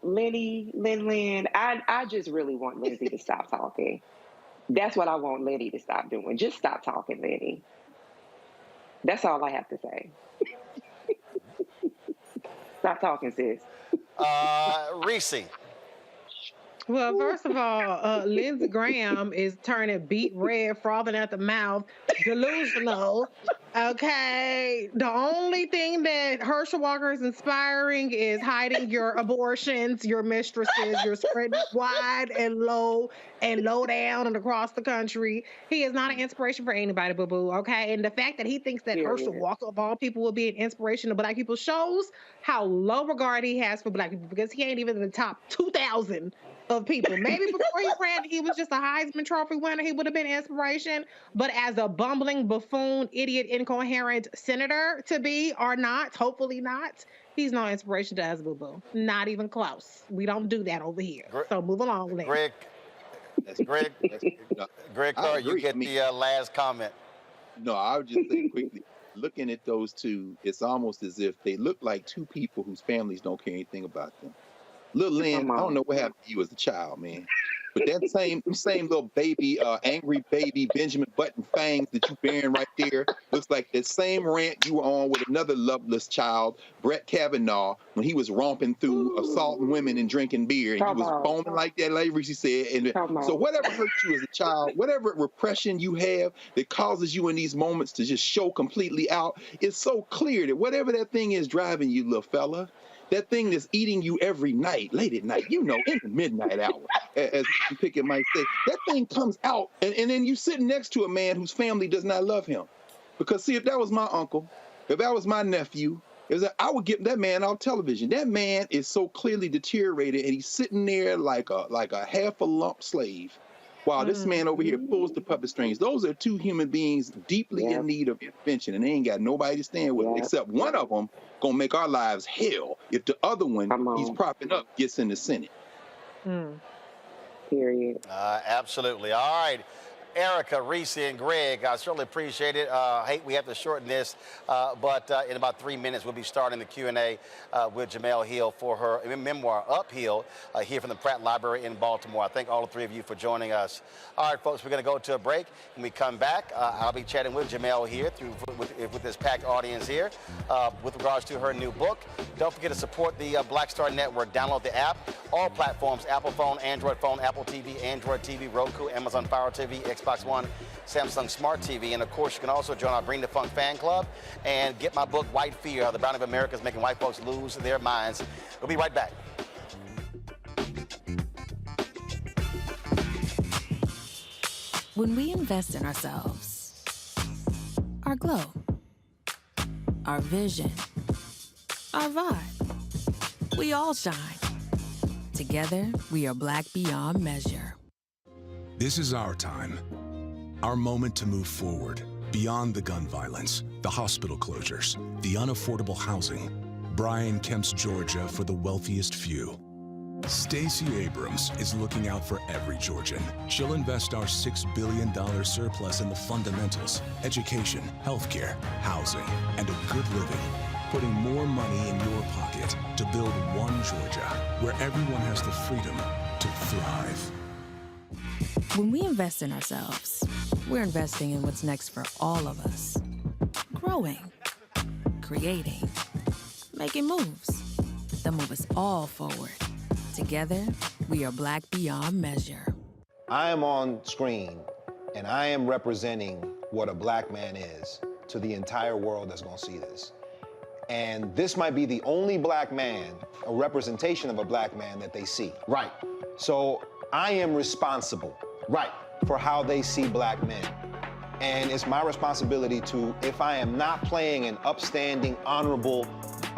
Speaker 16: Lynn, I just really want Lindsey to stop talking. That's what I want Lenny to stop doing. Just stop talking, Lenny. That's all I have to say. Stop talking, sis.
Speaker 11: Reese.
Speaker 8: Well, first of all, Lindsey Graham is turning beet red, frothing at the mouth, delusional. Okay. The only thing that Herschel Walker is inspiring is hiding your abortions, your mistresses, you're spreading wide and low down and across the country. He is not an inspiration for anybody, boo-boo, okay? And the fact that he thinks that Herschel Walker, of all people, will be an inspiration to black people shows how low regard he has for black people, because he ain't even in the top 2,000 of people. Maybe before he ran, he was just a Heisman Trophy winner. He would have been inspiration. But as a bumbling, buffoon, idiot, incoherent senator to be or not, hopefully not, he's no inspiration to us, boo-boo. Not even close. We don't do that over here. So move along, Lynn.
Speaker 11: Greg Carr, you get the last comment.
Speaker 9: No, I would just say quickly, looking at those two, it's almost as if they look like two people whose families don't care anything about them. Little Lynn, I don't know what happened to you as a child, man. But that same little baby, angry baby Benjamin Button fangs that you bearing right there looks like the same rant you were on with another loveless child, Brett Kavanaugh, when he was romping through assaulting women and drinking beer. And he was foaming like that, like Reese said. And so whatever hurt you as a child, whatever repression you have that causes you in these moments to just show completely out, it's so clear that whatever that thing is driving you, little fella, that thing that's eating you every night, late at night, in the midnight hour, as Mr. Pickett might say, that thing comes out, and then you sitting next to a man whose family does not love him. Because, see, if that was my uncle, if that was my nephew, I would get that man off television. That man is so clearly deteriorated, and he's sitting there like a half a lump slave, while this man over here pulls the puppet strings. Those are two human beings deeply in need of intervention, and they ain't got nobody to stand with, except one of them gonna make our lives hell if the other one he's propping up gets in the Senate.
Speaker 16: Period.
Speaker 11: Absolutely. All right. Erica, Reese, and Greg, I certainly appreciate it. Hate we have to shorten this, but in about 3 minutes, we'll be starting the Q&A with Jemele Hill for her memoir, Uphill, here from the Pratt Library in Baltimore. I thank all the three of you for joining us. All right, folks, we're going to go to a break. When we come back, I'll be chatting with Jemele here with this packed audience here with regards to her new book. Don't forget to support the Black Star Network. Download the app. All platforms, Apple phone, Android phone, Apple TV, Android TV, Roku, Amazon Fire TV, Xbox One, Samsung Smart TV. And, of course, you can also join our Bring the Funk fan club and get my book, White Fear, How the Browning of America is Making White Folks Lose Their Minds. We'll be right back.
Speaker 17: When we invest in ourselves, our glow, our vision, our vibe, we all shine. Together, we are black beyond measure.
Speaker 18: This is our time, our moment to move forward, beyond the gun violence, the hospital closures, the unaffordable housing. Brian Kemp's Georgia for the wealthiest few. Stacey Abrams is looking out for every Georgian. She'll invest our $6 billion surplus in the fundamentals, education, healthcare, housing, and a good living, putting more money in your pocket to build one Georgia where everyone has the freedom to thrive.
Speaker 17: When we invest in ourselves, we're investing in what's next for all of us. Growing, creating, making moves that move us all forward. Together, we are Black beyond measure.
Speaker 5: I am on screen, and I am representing what a Black man is to the entire world that's gonna see this. And this might be the only Black man, a representation of a Black man that they see.
Speaker 1: Right.
Speaker 5: So I am responsible.
Speaker 1: Right.
Speaker 5: For how they see Black men. And it's my responsibility to, if I am not playing an upstanding, honorable,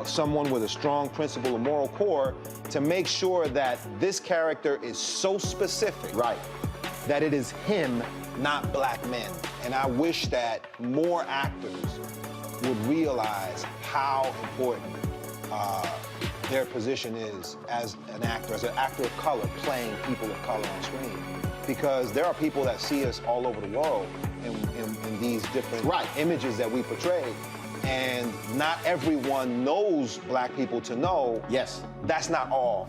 Speaker 5: someone with a strong principle and moral core, to make sure that this character is so specific,
Speaker 1: right,
Speaker 5: that it is him, not Black men. And I wish that more actors would realize how important their position is as an actor of color, playing people of color on screen. Because there are people that see us all over the world in these different images that we portray. And not everyone knows Black people to know.
Speaker 1: Yes.
Speaker 5: That's not all.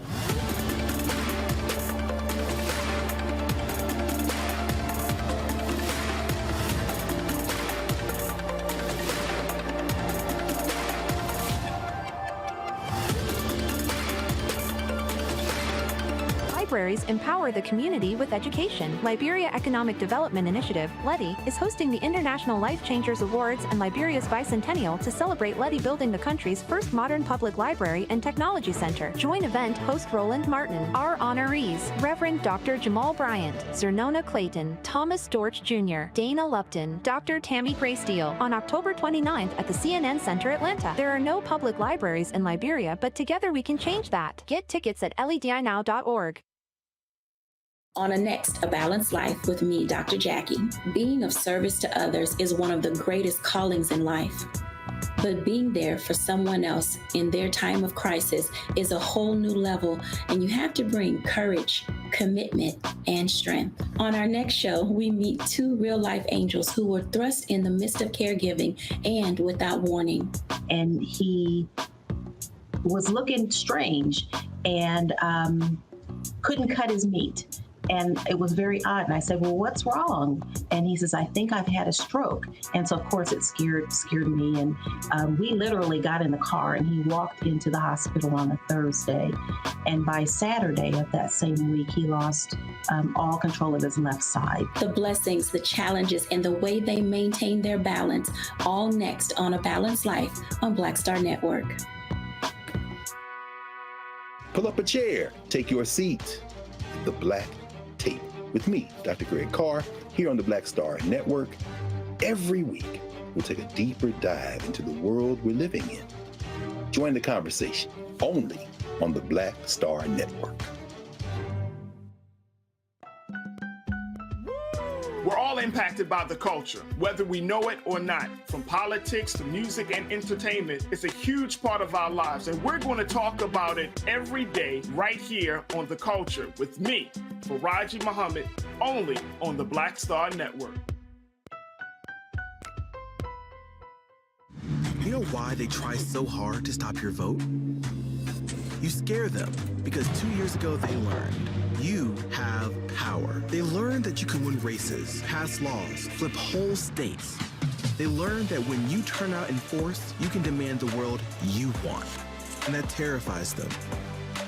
Speaker 6: Libraries empower the community with education. Liberia Economic Development Initiative, LEDI, is hosting the International Life Changers Awards and Liberia's bicentennial to celebrate LEDI building the country's first modern public library and technology center. Join event host Roland Martin. Our honorees, Reverend Dr. Jamal Bryant, Zernona Clayton, Thomas Dorch Jr., Dana Lupton, Dr. Tammy Graysteele, on October 29th at the CNN Center, Atlanta. There are no public libraries in Liberia, but together we can change that. Get tickets at ledinow.org.
Speaker 7: On a next, A Balanced Life with me, Dr. Jackie. Being of service to others is one of the greatest callings in life. But being there for someone else in their time of crisis is a whole new level, and you have to bring courage, commitment, and strength. On our next show, we meet two real-life angels who were thrust in the midst of caregiving and without warning.
Speaker 10: And he was looking strange and couldn't cut his meat. And it was very odd. And I said, well, what's wrong? And he says, I think I've had a stroke. And so, of course, it scared me. And we literally got in the car and he walked into the hospital on a Thursday. And by Saturday of that same week, he lost all control of his left side.
Speaker 7: The blessings, the challenges, and the way they maintain their balance, all next on A Balanced Life on Black Star Network.
Speaker 9: Pull up a chair, take your seat. The Black Tape with me, Dr. Greg Carr, here on the Black Star Network. Every week, we'll take a deeper dive into the world we're living in. Join the conversation only on the Black Star Network.
Speaker 12: We're all impacted by the culture, whether we know it or not. From politics to music and entertainment, it's a huge part of our lives, and we're going to talk about it every day right here on The Culture with me, Faraji Muhammad, only on the Black Star Network.
Speaker 13: You know why they try so hard to stop your vote? You scare them because 2 years ago they learned you have power. They learned that you can win races, pass laws, flip whole states. They learned that when you turn out in force, you can demand the world you want. And that terrifies them.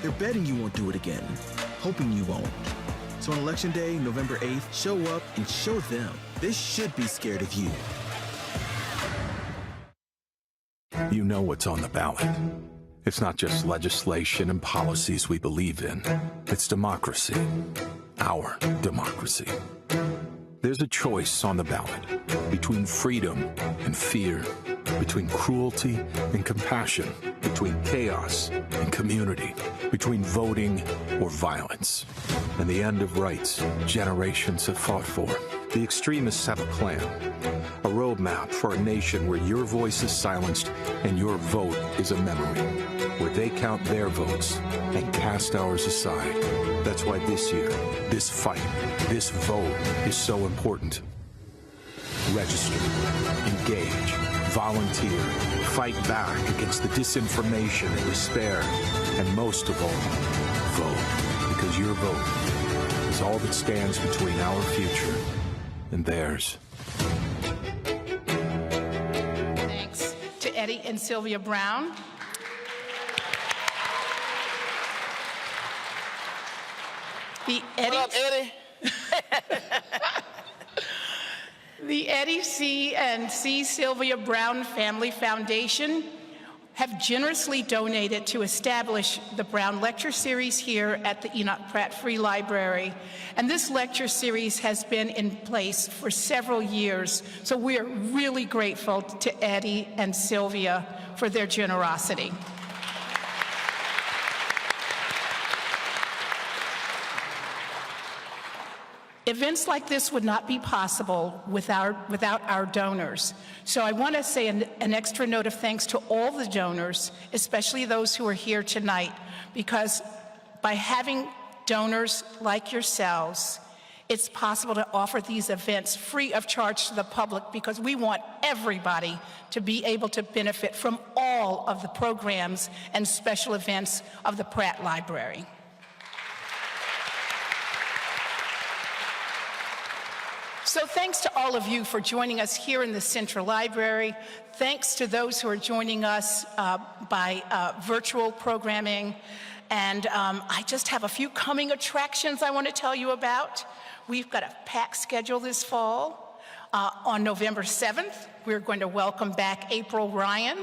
Speaker 13: They're betting you won't do it again, hoping you won't. So on Election Day, November 8th, show up and show them they should be scared of you.
Speaker 18: You know what's on the ballot. It's not just legislation and policies we believe in. It's democracy. Our democracy. There's a choice on the ballot between freedom and fear, between cruelty and compassion, between chaos and community, between voting or violence, and the end of rights generations have fought for. The extremists have a plan, a roadmap for a nation where your voice is silenced and your vote is a memory, where they count their votes and cast ours aside. That's why this year, this fight, this vote is so important. Register, engage, volunteer, fight back against the disinformation and despair, and most of all, vote, because your vote is all that stands between our future and theirs.
Speaker 2: Thanks to Eddie
Speaker 3: Eddie and Sylvia Brown. The Eddie,
Speaker 11: what up, Eddie?
Speaker 3: The Eddie C. and C. Sylvia Brown Family Foundation have generously donated to establish the Brown Lecture Series here at the Enoch Pratt Free Library. And this lecture series has been in place for several years, so we are really grateful to Eddie and Sylvia for their generosity. Events like this would not be possible without our donors. So I want to say an extra note of thanks to all the donors, especially those who are here tonight, because by having donors like yourselves, it's possible to offer these events free of charge to the public, because we want everybody to be able to benefit from all of the programs and special events of the Pratt Library. So thanks to all of you for joining us here in the Central Library. Thanks to those who are joining us by virtual programming. And I just have a few coming attractions I want to tell you about. We've got a packed schedule this fall. On November 7th, we're going to welcome back April Ryan.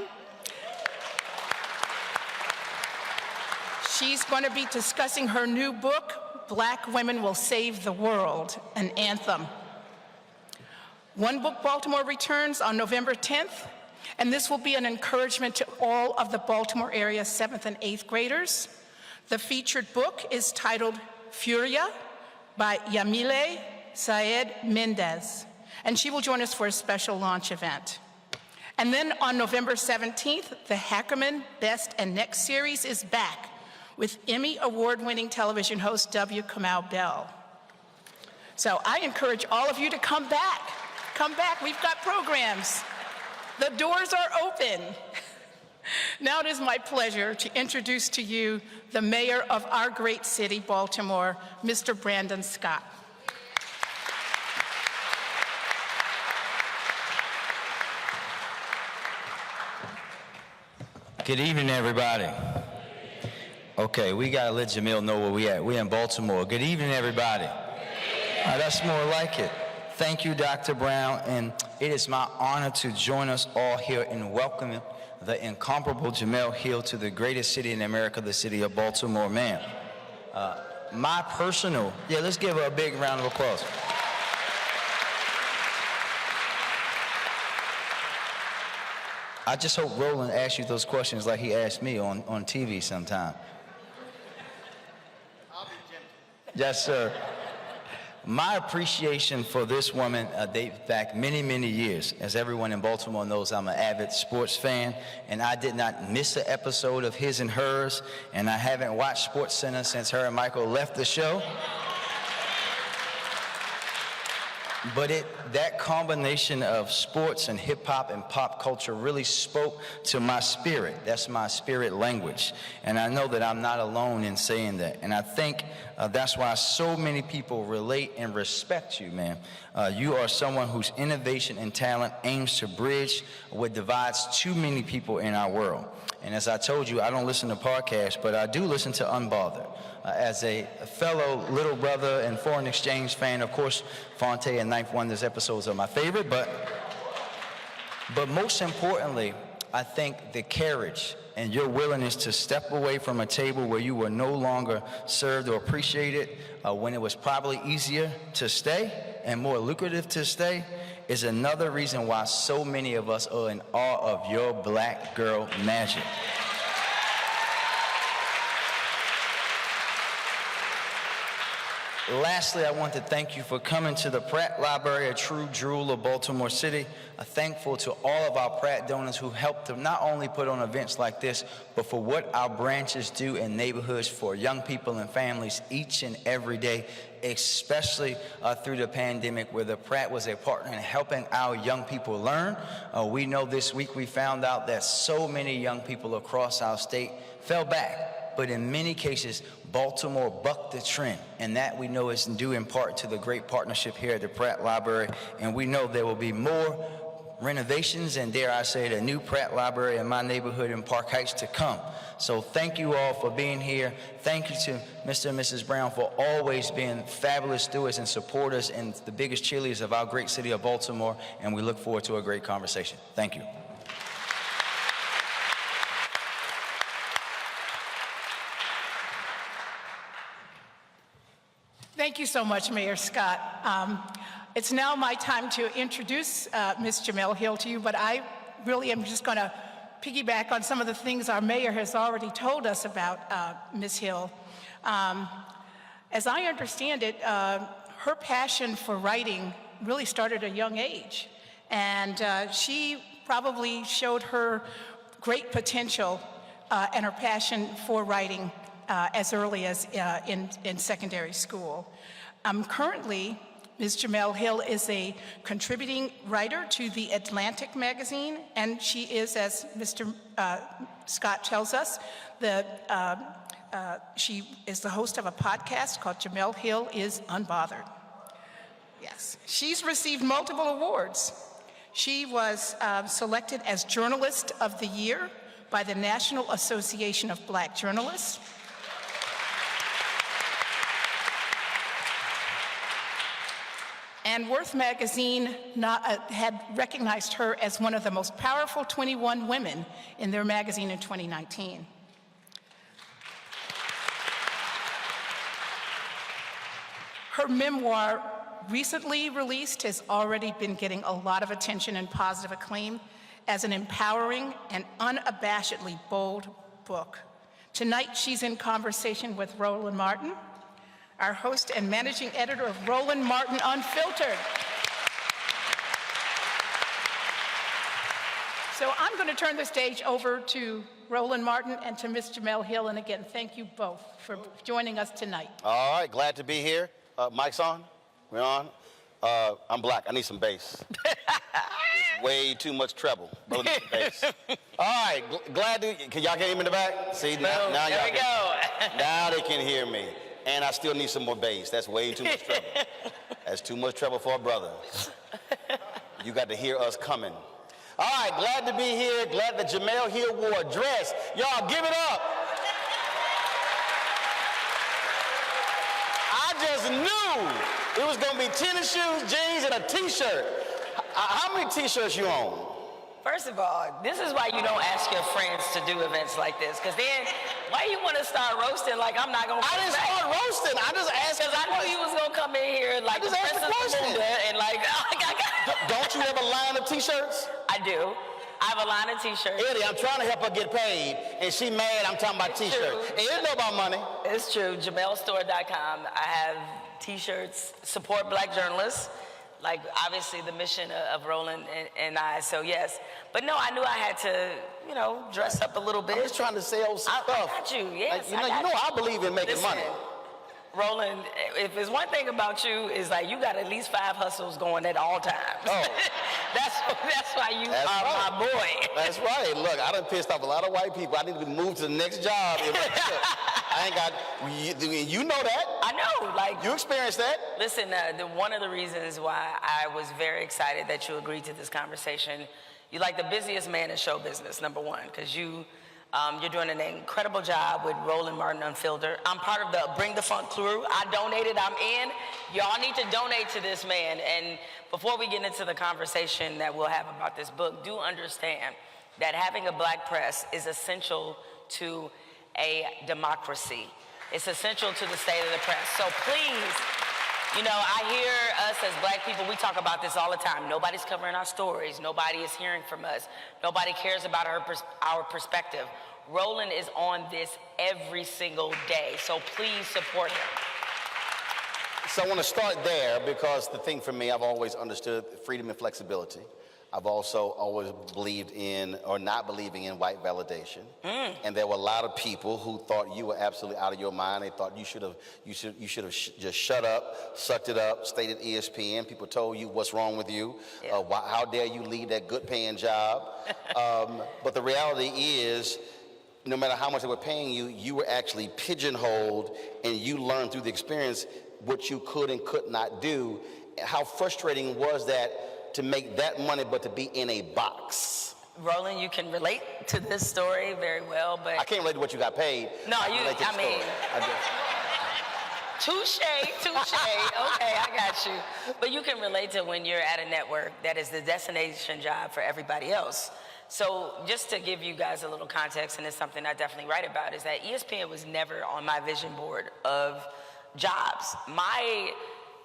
Speaker 3: She's going to be discussing her new book, Black Women Will Save the World, an anthem. One Book Baltimore returns on November 10th, and this will be an encouragement to all of the Baltimore area 7th and 8th graders. The featured book is titled Furia by Jemele Saed Mendez, and she will join us for a special launch event. And then on November 17th, the Hackerman Best and Next series is back with Emmy Award-winning television host W. Kamau Bell. So I encourage all of you to come back. Come back, we've got programs. The doors are open. Now it is my pleasure to introduce to you the mayor of our great city, Baltimore, Mr. Brandon Scott.
Speaker 14: Good evening, everybody. Okay, we gotta let Jemele know where we at. We're in Baltimore. Good evening, everybody. That's more like it. Thank you, Dr. Brown, and it is my honor to join us all here in welcoming the incomparable Jemele Hill to the greatest city in America, the city of Baltimore, man. My personal, let's give her a big round of applause. I just hope Roland asks you those questions like he asked me on TV sometime. I'll be gentle. Yes, sir. My appreciation for this woman dates back many, many years. As everyone in Baltimore knows, I'm an avid sports fan, and I did not miss an episode of His and Hers, and I haven't watched SportsCenter since her and Michael left the show. But that combination of sports and hip-hop and pop culture really spoke to my spirit. That's my spirit language. And I know that I'm not alone in saying that. And I think that's why so many people relate and respect you, man. You are someone whose innovation and talent aims to bridge what divides too many people in our world. And as I told you, I don't listen to podcasts, but I do listen to Unbothered. As a fellow little brother and foreign exchange fan, of course, Fonte and Ninth Wonders episodes are my favorite, but most importantly, I think the courage and your willingness to step away from a table where you were no longer served or appreciated, when it was probably easier to stay and more lucrative to stay, is another reason why so many of us are in awe of your black girl magic. Lastly, I want to thank you for coming to the Pratt Library, a true jewel of Baltimore City. Thankful to all of our Pratt donors who helped to not only put on events like this, but for what our branches do in neighborhoods for young people and families each and every day, especially through the pandemic, where the Pratt was a partner in helping our young people learn. We know this week we found out that so many young people across our state fell back, but in many cases, Baltimore bucked the trend, and that we know is due in part to the great partnership here at the Pratt Library, and we know there will be more renovations, and dare I say, the new Pratt Library in my neighborhood in Park Heights to come. So thank you all for being here. Thank you to Mr. and Mrs. Brown for always being fabulous stewards and supporters and the biggest cheerleaders of our great city of Baltimore, and we look forward to a great conversation. Thank you.
Speaker 3: Thank you so much, Mayor Scott. It's now my time to introduce Ms. Jemele Hill to you, but I really am just going to piggyback on some of the things our mayor has already told us about Ms. Hill. As I understand it, her passion for writing really started at a young age, and she probably showed her great potential and her passion for writing as early as in secondary school. Currently, Ms. Jemele Hill is a contributing writer to The Atlantic magazine, and she is, as Mr. Scott tells us, she is the host of a podcast called Jemele Hill is Unbothered. Yes, she's received multiple awards. She was selected as Journalist of the Year by the National Association of Black Journalists. And Worth magazine had recognized her as one of the most powerful 21 women in their magazine in 2019. Her memoir, recently released, has already been getting a lot of attention and positive acclaim as an empowering and unabashedly bold book. Tonight, she's in conversation with Roland Martin, our host and managing editor of Roland Martin Unfiltered. So I'm going to turn the stage over to Roland Martin and to Ms. Jemele Hill, and again, thank you both for joining us tonight.
Speaker 11: All right, glad to be here. Mic's on? We're on? I'm black. I need some bass. It's way too much treble. Brother needs some bass. All right, glad to. Can y'all hear me in the back? See, now y'all
Speaker 15: there we go.
Speaker 11: Now they can hear me. And I still need some more bass. That's way too much treble. That's too much treble for a brother. You got to hear us coming. All right, glad to be here. Glad that Jemele Hill wore a dress. Y'all, give it up. I just knew it was going to be tennis shoes, jeans, and a T-shirt. How many T-shirts you own?
Speaker 15: First of all, this is why you don't ask your friends to do events like this, because then why you want to start roasting like I'm not going to
Speaker 11: I didn't start roasting. I just asked.
Speaker 15: Because I knew you was going to come in here like the Princess Belinda and like,
Speaker 11: Don't you have a line of T-shirts?
Speaker 15: I do. I have a line of T-shirts.
Speaker 11: Eddie, I'm trying to help her get paid, and she mad I'm talking about T-shirts. And you know about money.
Speaker 15: It's true. JemelleStore.com. I have T-shirts, support black journalists. Like, obviously, the mission of Roland and I, so yes. But no, I knew I had to, dress up a little bit.
Speaker 11: I'm just trying to sell some stuff.
Speaker 15: I got you, yes.
Speaker 11: Like, I believe in making money.
Speaker 15: Roland, if there's one thing about you, is like you got at least 5 hustles going at all times. Oh. that's why you are my boy.
Speaker 11: That's right. Look, I done pissed off a lot of white people. I need to move to the next job. I ain't got, you know that.
Speaker 15: I know, like.
Speaker 11: You experienced that.
Speaker 15: Listen, one of the reasons why I was very excited that you agreed to this conversation, you're like the busiest man in show business, number one, because you're doing an incredible job with Roland Martin Unfiltered. I'm part of the Bring the Funk crew. I donated, I'm in. Y'all need to donate to this man. And before we get into the conversation that we'll have about this book, do understand that having a black press is essential to a democracy. It's essential to the state of the press. So please, I hear us as black people, we talk about this all the time. Nobody's covering our stories. Nobody is hearing from us. Nobody cares about our perspective. Roland is on this every single day, so please support him.
Speaker 11: So I want to start there because the thing for me, I've always understood freedom and flexibility. I've also always believed in, or not believing in, white validation. And there were a lot of people who thought you were absolutely out of your mind. They thought you should have just shut up, sucked it up, stayed at ESPN. People told you what's wrong with you. Yeah. How dare you leave that good paying job? But the reality is, no matter how much they were paying you, you were actually pigeonholed, and you learned through the experience what you could and could not do. How frustrating was that to make that money, but to be in a box?
Speaker 15: Roland, you can relate to this story very well, but
Speaker 11: I can't relate to what you got paid.
Speaker 15: No, I mean, touche. Okay, I got you. But you can relate to when you're at a network that is the destination job for everybody else. So just to give you guys a little context, and it's something I definitely write about, is that ESPN was never on my vision board of jobs. My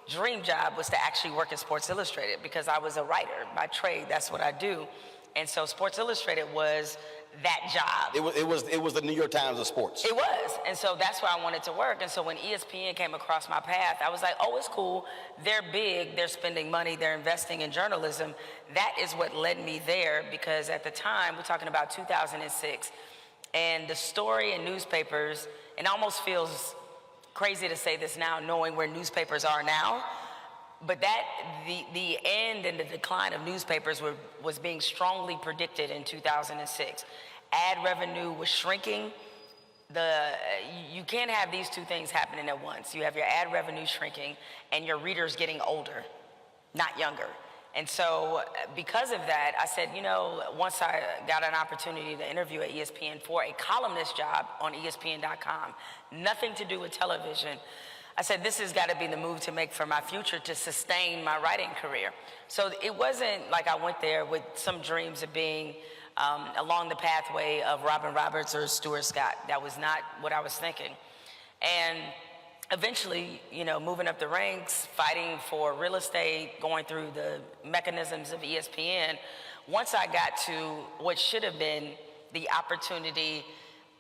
Speaker 15: dream job was to actually work at Sports Illustrated because I was a writer by trade. That's what I do. And so Sports Illustrated was that job.
Speaker 11: It was the New York Times of sports.
Speaker 15: It was. And so that's where I wanted to work. And so when ESPN came across my path, I was like, oh, it's cool. They're big. They're spending money. They're investing in journalism. That is what led me there, because at the time, we're talking about 2006, and the story in newspapers, it almost feels crazy to say this now, knowing where newspapers are now, but that the end and the decline of newspapers was being strongly predicted in 2006. Ad revenue was shrinking. You can't have these two things happening at once. You have your ad revenue shrinking and your readers getting older, not younger. And so because of that, I said, you know, once I got an opportunity to interview at ESPN for a columnist job on ESPN.com, nothing to do with television, I said, this has got to be the move to make for my future to sustain my writing career. So it wasn't like I went there with some dreams of being along the pathway of Robin Roberts or Stuart Scott. That was not what I was thinking. And eventually, you know, moving up the ranks, fighting for real estate, going through the mechanisms of ESPN, once I got to what should have been the opportunity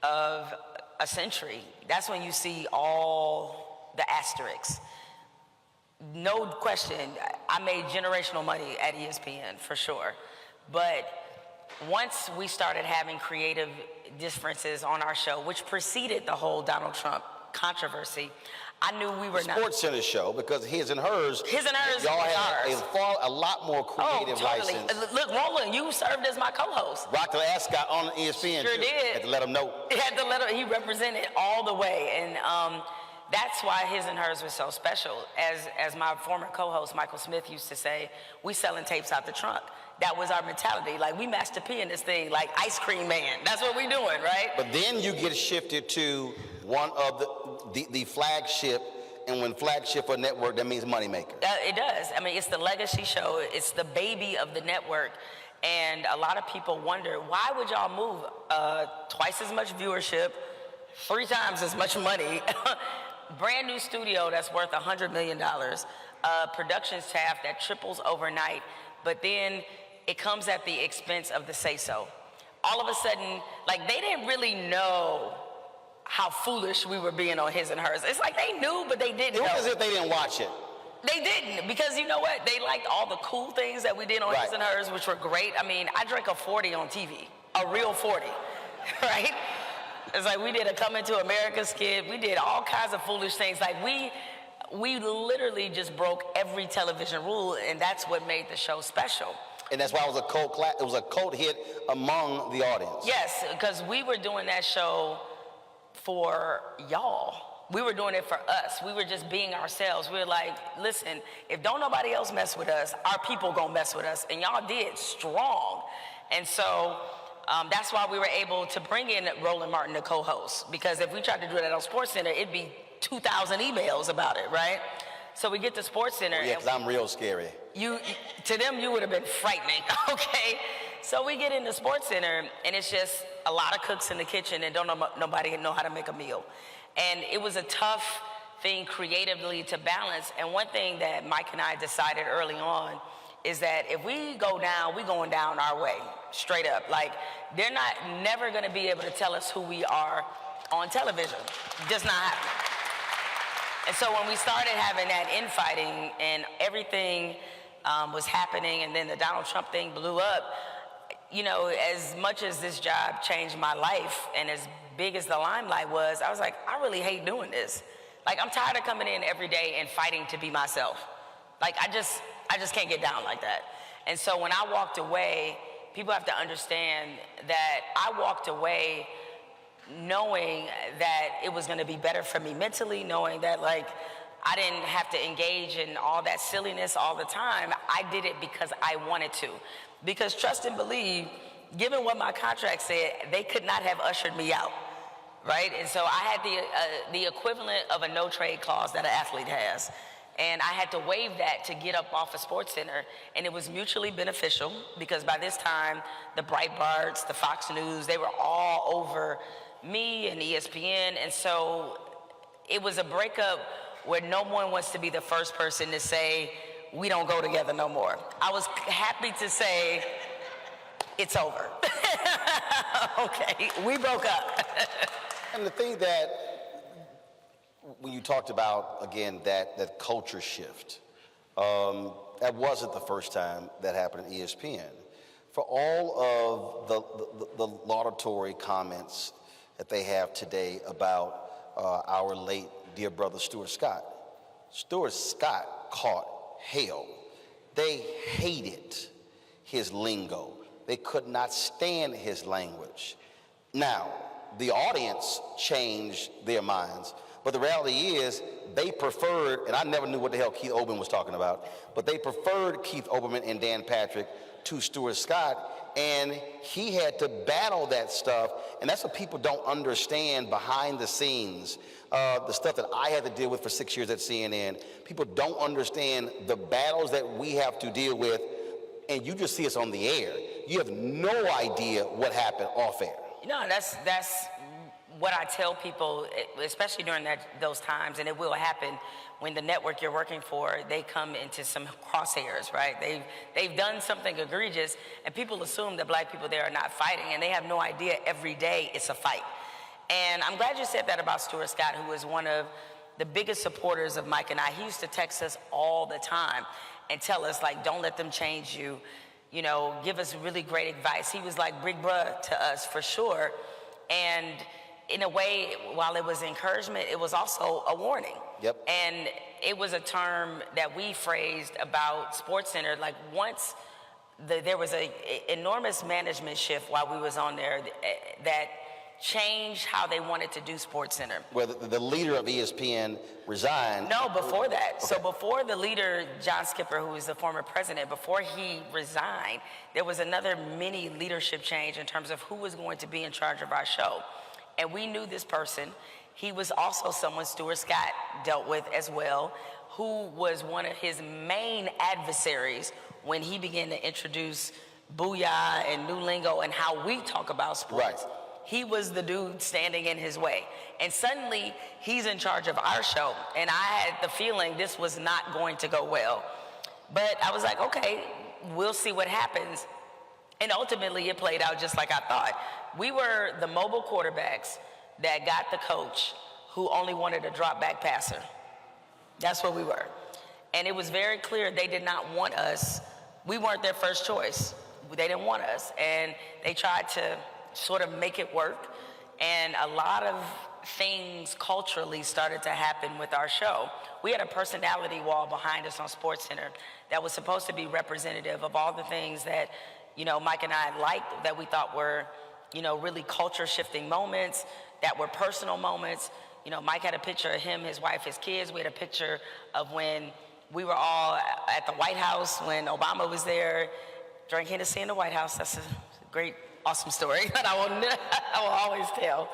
Speaker 15: of a century, that's when you see all the asterisks. No question, I made generational money at ESPN for sure. But once we started having creative differences on our show, which preceded the whole Donald Trump controversy, I knew we were not.
Speaker 11: Sports Center show, because his and hers. Y'all had a lot more creative license.
Speaker 15: Look, Roland, you served as my co-host.
Speaker 11: Rock the Ascot on ESPN.
Speaker 15: Sure
Speaker 11: too.
Speaker 15: did.
Speaker 11: Had to let him know.
Speaker 15: He represented all the way, and that's why his and hers was so special. As my former co-host Michael Smith used to say, we selling tapes out the trunk. That was our mentality. Like, we Master P in this thing, like Ice Cream Man. That's what we doing, right?
Speaker 11: But then you get shifted to one of the flagship, and when flagship for a network, that means moneymaker.
Speaker 15: It does. I mean, it's the legacy show. It's the baby of the network. And a lot of people wonder, why would y'all move twice as much viewership, 3 times as much money, brand new studio that's worth $100 million, production staff that triples overnight, but then it comes at the expense of the say-so. All of a sudden, like, they didn't really know how foolish we were being on his and hers. It's like they knew, but they didn't know.
Speaker 11: It was as if they didn't watch it.
Speaker 15: They didn't, because you know what? They liked all the cool things that we did on his and hers, which were great. I mean, I drank a 40 on TV, a real 40, right? It's like we did a Coming to America skit. We did all kinds of foolish things. Like we literally just broke every television rule, and that's what made the show special.
Speaker 11: And that's why it was a cult hit among the audience.
Speaker 15: Yes, because we were doing that show for y'all. We were doing it for us. We were just being ourselves. We were like, listen, if don't nobody else mess with us, our people gonna mess with us. And y'all did strong. And so that's why we were able to bring in Roland Martin to co-host. Because if we tried to do that on SportsCenter, it'd be 2,000 emails about it, right? So we get to SportsCenter.
Speaker 11: Yeah, because I'm real scary.
Speaker 15: To them, you would have been frightening, okay? So we get into SportsCenter, and it's just a lot of cooks in the kitchen and nobody know how to make a meal. And it was a tough thing creatively to balance. And one thing that Mike and I decided early on is that if we go down, we going down our way, straight up. Like, they're never gonna be able to tell us who we are on television. Just not happening. And so when we started having that infighting and everything was happening, and then the Donald Trump thing blew up, you know, as much as this job changed my life and as big as the limelight was, I was like, I really hate doing this. Like, I'm tired of coming in every day and fighting to be myself. Like, I just can't get down like that. And so when I walked away, people have to understand that I walked away knowing that it was gonna be better for me mentally, knowing that, like, I didn't have to engage in all that silliness all the time. I did it because I wanted to. Because trust and believe, given what my contract said, they could not have ushered me out, right? And so I had the equivalent of a no-trade clause that an athlete has. And I had to waive that to get up off of SportsCenter. And it was mutually beneficial because by this time, the Breitbarts, the Fox News, they were all over me and ESPN. And so it was a breakup where no one wants to be the first person to say, we don't go together no more. I was happy to say, it's over. Okay, we broke up.
Speaker 11: And the thing that, when you talked about, again, that culture shift, that wasn't the first time that happened at ESPN. For all of the laudatory comments that they have today about our late dear brother Stuart Scott caught hell. They hated his lingo. They could not stand his language. Now, the audience changed their minds, but the reality is they preferred, and I never knew what the hell Keith Olbermann was talking about, but they preferred Keith Olbermann and Dan Patrick to Stuart Scott, and he had to battle that stuff, and that's what people don't understand behind the scenes. The stuff that I had to deal with for 6 years at CNN, people don't understand the battles that we have to deal with, and you just see us on the air. You have no idea what happened off air.
Speaker 15: No, that's what I tell people, especially during those times, and it will happen when the network you're working for, they come into some crosshairs, right? They've done something egregious, and people assume that black people there are not fighting, and they have no idea every day it's a fight. And I'm glad you said that about Stuart Scott, who is one of the biggest supporters of Mike and I. He used to text us all the time and tell us, like, don't let them change you, you know, give us really great advice. He was like big bruh to us for sure. And in a way, while it was encouragement, it was also a warning.
Speaker 11: Yep.
Speaker 15: And it was a term that we phrased about SportsCenter, like once there was an enormous management shift while we was on there that changed how they wanted to do SportsCenter.
Speaker 11: Where the leader of ESPN resigned.
Speaker 15: No, before that.
Speaker 11: Okay.
Speaker 15: So before the leader, John Skipper, who was the former president, before he resigned, there was another mini leadership change in terms of who was going to be in charge of our show. And we knew this person. He was also someone Stuart Scott dealt with as well, who was one of his main adversaries when he began to introduce Booyah and New Lingo and how we talk about sports.
Speaker 11: Right.
Speaker 15: He was the dude standing in his way. And suddenly, he's in charge of our show. And I had the feeling this was not going to go well. But I was like, okay, we'll see what happens. And ultimately, it played out just like I thought. We were the mobile quarterbacks that got the coach who only wanted a drop back passer. That's what we were. And it was very clear they did not want us. We weren't their first choice. They didn't want us. And they tried to sort of make it work. And a lot of things culturally started to happen with our show. We had a personality wall behind us on SportsCenter that was supposed to be representative of all the things that, you know, Mike and I liked, that we thought were, you know, really culture-shifting moments, that were personal moments. You know, Mike had a picture of him, his wife, his kids. We had a picture of when we were all at the White House, when Obama was there, drank Hennessy in the White House. That's a great, awesome story that I will always tell.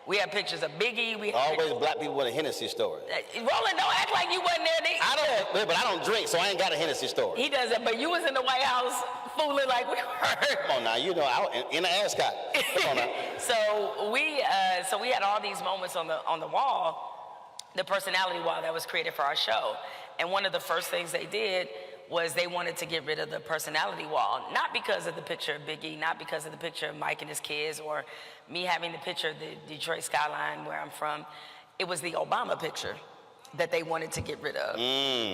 Speaker 15: We had pictures of Biggie. We had
Speaker 11: always black people with a Hennessy story.
Speaker 15: Roland, don't act like you wasn't there.
Speaker 11: But I don't drink, so I ain't got a Hennessy story.
Speaker 15: He doesn't, but you was in the White House fooling like we were.
Speaker 11: Come on now, you know, in the ascot. Come on now.
Speaker 15: So we had all these moments on the wall, the personality wall that was created for our show. And one of the first things they did was they wanted to get rid of the personality wall, not because of the picture of Biggie, not because of the picture of Mike and his kids, or me having the picture of the Detroit skyline where I'm from. It was the Obama picture that they wanted to get rid of.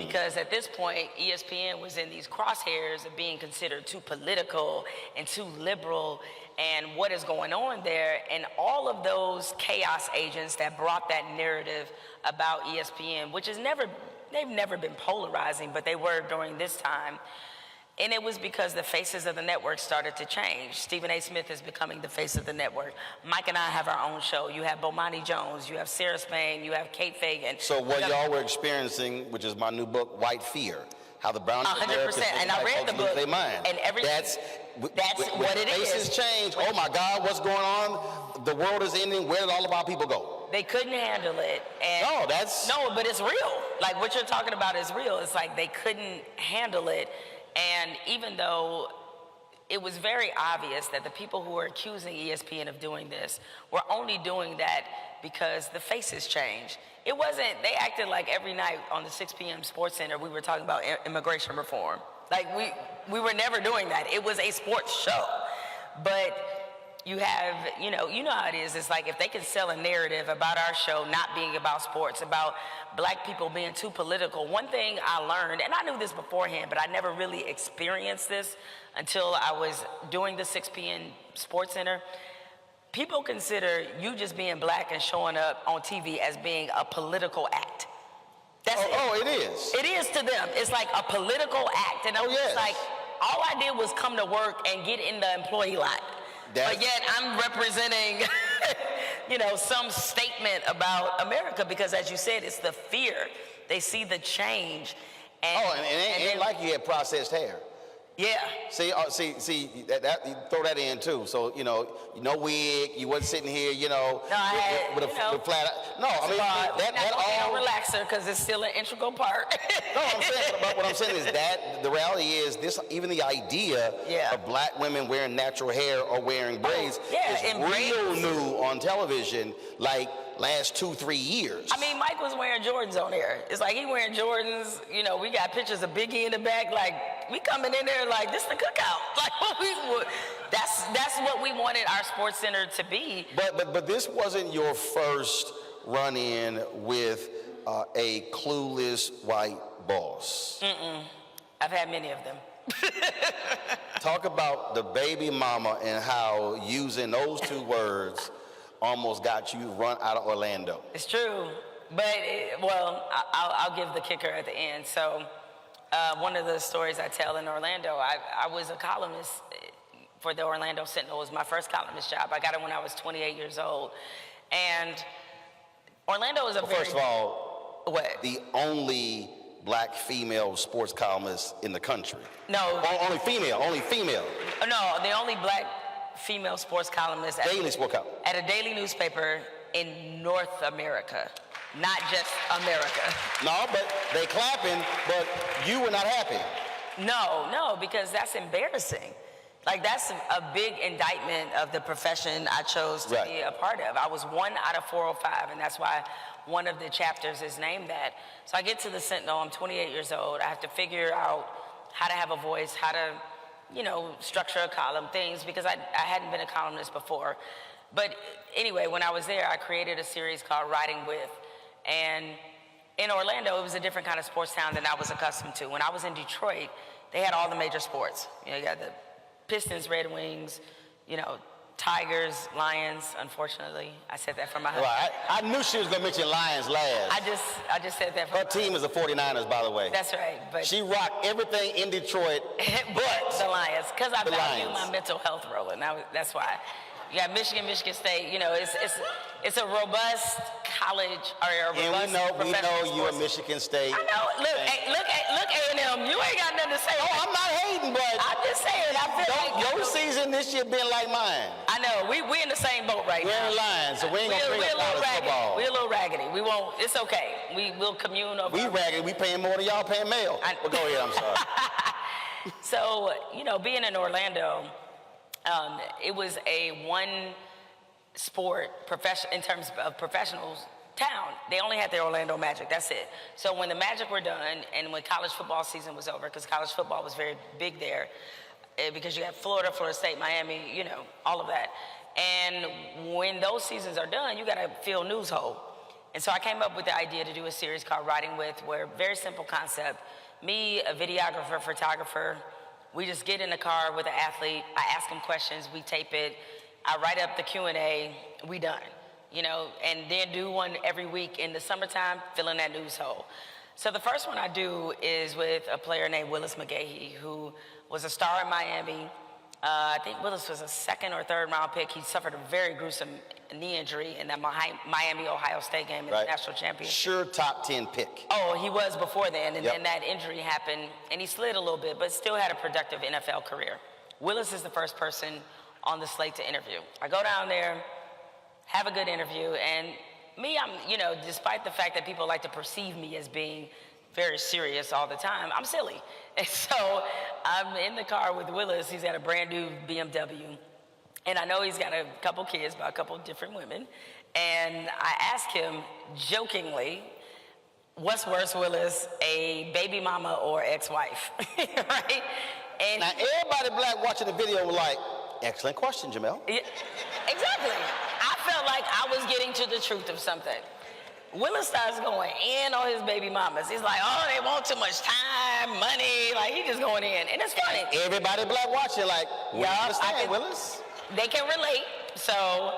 Speaker 15: Because at this point, ESPN was in these crosshairs of being considered too political and too liberal, and what is going on there. And all of those chaos agents that brought that narrative about ESPN, which is they've never been polarizing, but they were during this time. And it was because the faces of the network started to change. Stephen A. Smith is becoming the face of the network. Mike and I have our own show. You have Bomani Jones, you have Sarah Spain, you have Kate Fagan.
Speaker 11: So what y'all were experiencing, which is my new book, White Fear, how the brown
Speaker 15: 100%. And I read the book.
Speaker 11: Their mind.
Speaker 15: And everything.
Speaker 11: That's
Speaker 15: what it is.
Speaker 11: Faces change. Oh my God, what's going on? The world is ending. Where did all of our people go?
Speaker 15: They couldn't handle it. And no, but it's real. Like what you're talking about is real. It's like they couldn't handle it. And even though it was very obvious that the people who were accusing ESPN of doing this were only doing that because the faces changed. It wasn't, they acted like every night on the 6 p.m. Sports Center we were talking about immigration reform. Like we were never doing that. It was a sports show. But you have, you know how it is. It's like if they can sell a narrative about our show not being about sports, about black people being too political. One thing I learned, and I knew this beforehand, but I never really experienced this until I was doing the 6 p.m. Sports Center. People consider you just being black and showing up on TV as being a political act. That's
Speaker 11: it is.
Speaker 15: It is to them. It's like a political act. And I'm just like, all I did was come to work and get in the employee lot. But yet I'm representing, some statement about America because, as you said, it's the fear. They see the change. And,
Speaker 11: and it ain't like you had processed hair.
Speaker 15: Yeah.
Speaker 11: See, that you throw that in too. So no wig. You wasn't sitting here,
Speaker 15: No, I had,
Speaker 11: with a flat. No, I mean that all
Speaker 15: relaxer because it's still an integral part.
Speaker 11: No, I'm saying, but what I'm saying is that the reality is this. Even the idea of black women wearing natural hair or wearing braids is real new on television. Like last 2-3 years.
Speaker 15: I mean, Mike was wearing Jordans on there. It's like he wearing Jordans. We got pictures of Biggie in the back. Like we coming in there like this the cookout. Like that's what we wanted our sports center to be.
Speaker 11: But this wasn't your first run-in with a clueless white boss.
Speaker 15: I've had many of them.
Speaker 11: Talk about the baby mama and how using those two words almost got you run out of Orlando.
Speaker 15: It's true, but I'll give the kicker at the end. So one of the stories I tell in Orlando, I was a columnist for the Orlando Sentinel. It was my first columnist job. I got it when I was 28 years old. And Orlando is
Speaker 11: first of all, the only black female sports columnist in the country.
Speaker 15: No.
Speaker 11: Only female.
Speaker 15: No, the only black female sports columnist at a daily newspaper in North America, not just America.
Speaker 11: No, but they clapping, but you were not happy.
Speaker 15: No, because that's embarrassing. Like that's a big indictment of the profession I chose to be a part of. I was 1 out of 405, and that's why one of the chapters is named that. So I get to the Sentinel, I'm 28 years old. I have to figure out how to have a voice, how to structure a column, things, because I hadn't been a columnist before. But anyway, when I was there, I created a series called Riding With. And in Orlando, it was a different kind of sports town than I was accustomed to. When I was in Detroit, they had all the major sports. You got the Pistons, Red Wings, Tigers, Lions, unfortunately. I said that for my husband.
Speaker 11: Well, I knew she was going to mention Lions last.
Speaker 15: I just said that for
Speaker 11: her team is the 49ers, by the way.
Speaker 15: That's right. But
Speaker 11: she rocked everything in Detroit but
Speaker 15: the Lions, because I value my mental health role, and that's why. You got Michigan State. It's a robust college or a robust
Speaker 11: we know you're Michigan State.
Speaker 15: I know. Look A&M. You ain't got nothing to say.
Speaker 11: Oh, I'm not hating, but
Speaker 15: I'm just saying. I feel like
Speaker 11: your season this year been like mine.
Speaker 15: I know. We in the same boat right now.
Speaker 11: We're in line, so we ain't gonna bring up college football.
Speaker 15: We're a little raggedy. We won't. It's okay. We'll commune over.
Speaker 11: We raggedy. We paying more than y'all paying mail. But go ahead. I'm sorry.
Speaker 15: So being in Orlando. It was a one sport in terms of professionals town. They only had the Orlando Magic, that's it. So when the Magic were done and when college football season was over, because college football was very big there, because you have Florida State, Miami, all of that. And when those seasons are done, you gotta fill news hole. And so I came up with the idea to do a series called Riding With, where very simple concept. Me, a videographer, photographer, we just get in the car with an athlete, I ask him questions, we tape it, I write up the Q&A, we done, and then do one every week in the summertime, fill in that news hole. So the first one I do is with a player named Willis McGahee, who was a star in Miami. I think Willis was a second or third round pick. He suffered a very gruesome knee injury in that Miami-Ohio State game in the national championship.
Speaker 11: Sure top 10 pick.
Speaker 15: Oh, he was before then, and then that injury happened, and he slid a little bit, but still had a productive NFL career. Willis is the first person on the slate to interview. I go down there, have a good interview, and me, I'm, despite the fact that people like to perceive me as being very serious all the time, I'm silly. And so I'm in the car with Willis. He's got a brand new BMW. And I know he's got a couple kids by a couple different women. And I asked him jokingly, what's worse, Willis, a baby mama or ex-wife? Right? And
Speaker 11: now, everybody black watching the video was like, excellent question, Jemele.
Speaker 15: Yeah, exactly. I felt like I was getting to the truth of something. Willis starts going in on his baby mamas. He's like, oh, they want too much time, money. Like, he just going in. And it's funny.
Speaker 11: Everybody black watching like, we understand, Willis.
Speaker 15: They can relate. So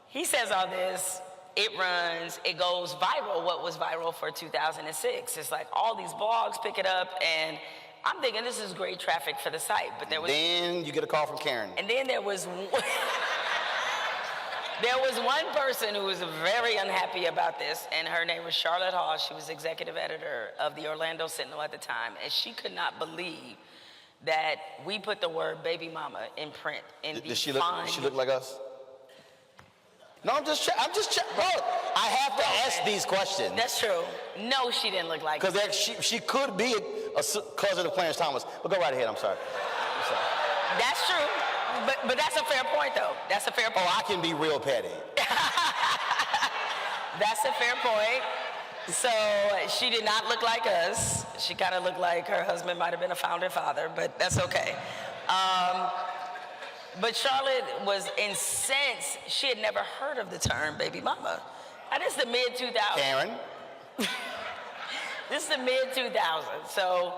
Speaker 15: he says all this. It runs. It goes viral. What was viral for 2006? It's like all these blogs pick it up. And I'm thinking this is great traffic for the site. But there was...
Speaker 11: Then you get a call from Karen.
Speaker 15: And then there was... There was one person who was very unhappy about this, and her name was Charlotte Hall. She was executive editor of the Orlando Sentinel at the time, and she could not believe that we put the word baby mama in print.
Speaker 11: Does she look like us? No, I'm just bro, I have to ask these questions.
Speaker 15: That's true. No, she didn't look like us.
Speaker 11: Because she could be a cousin of Clarence Thomas. But go right ahead, I'm sorry.
Speaker 15: That's true. But that's a fair point, though. That's a fair point.
Speaker 11: Oh, I can be real petty.
Speaker 15: That's a fair point. So she did not look like us. She kind of looked like her husband might have been a founding father, but that's okay. But Charlotte was incensed. She had never heard of the term baby mama. And this is the mid-2000s.
Speaker 11: Karen?
Speaker 15: This is the mid-2000s. So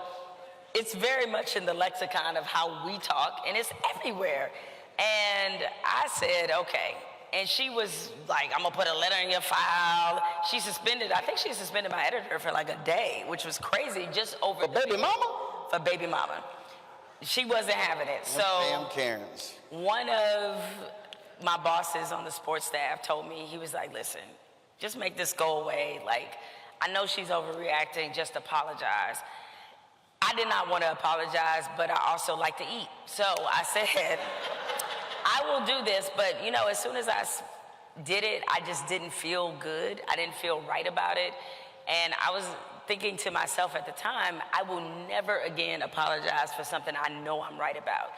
Speaker 15: it's very much in the lexicon of how we talk, and it's everywhere. And I said, okay. And she was like, I'm gonna put a letter in your file. I think she suspended my editor for like a day, which was crazy, just over
Speaker 11: For baby mama?
Speaker 15: For baby mama. She wasn't having it. So
Speaker 11: damn Karens.
Speaker 15: One of my bosses on the sports staff told me, he was like, listen, just make this go away. Like, I know she's overreacting, just apologize. I did not want to apologize, but I also like to eat. So I said, I will do this, but as soon as I did it, I just didn't feel good. I didn't feel right about it. And I was thinking to myself at the time, I will never again apologize for something I know I'm right about.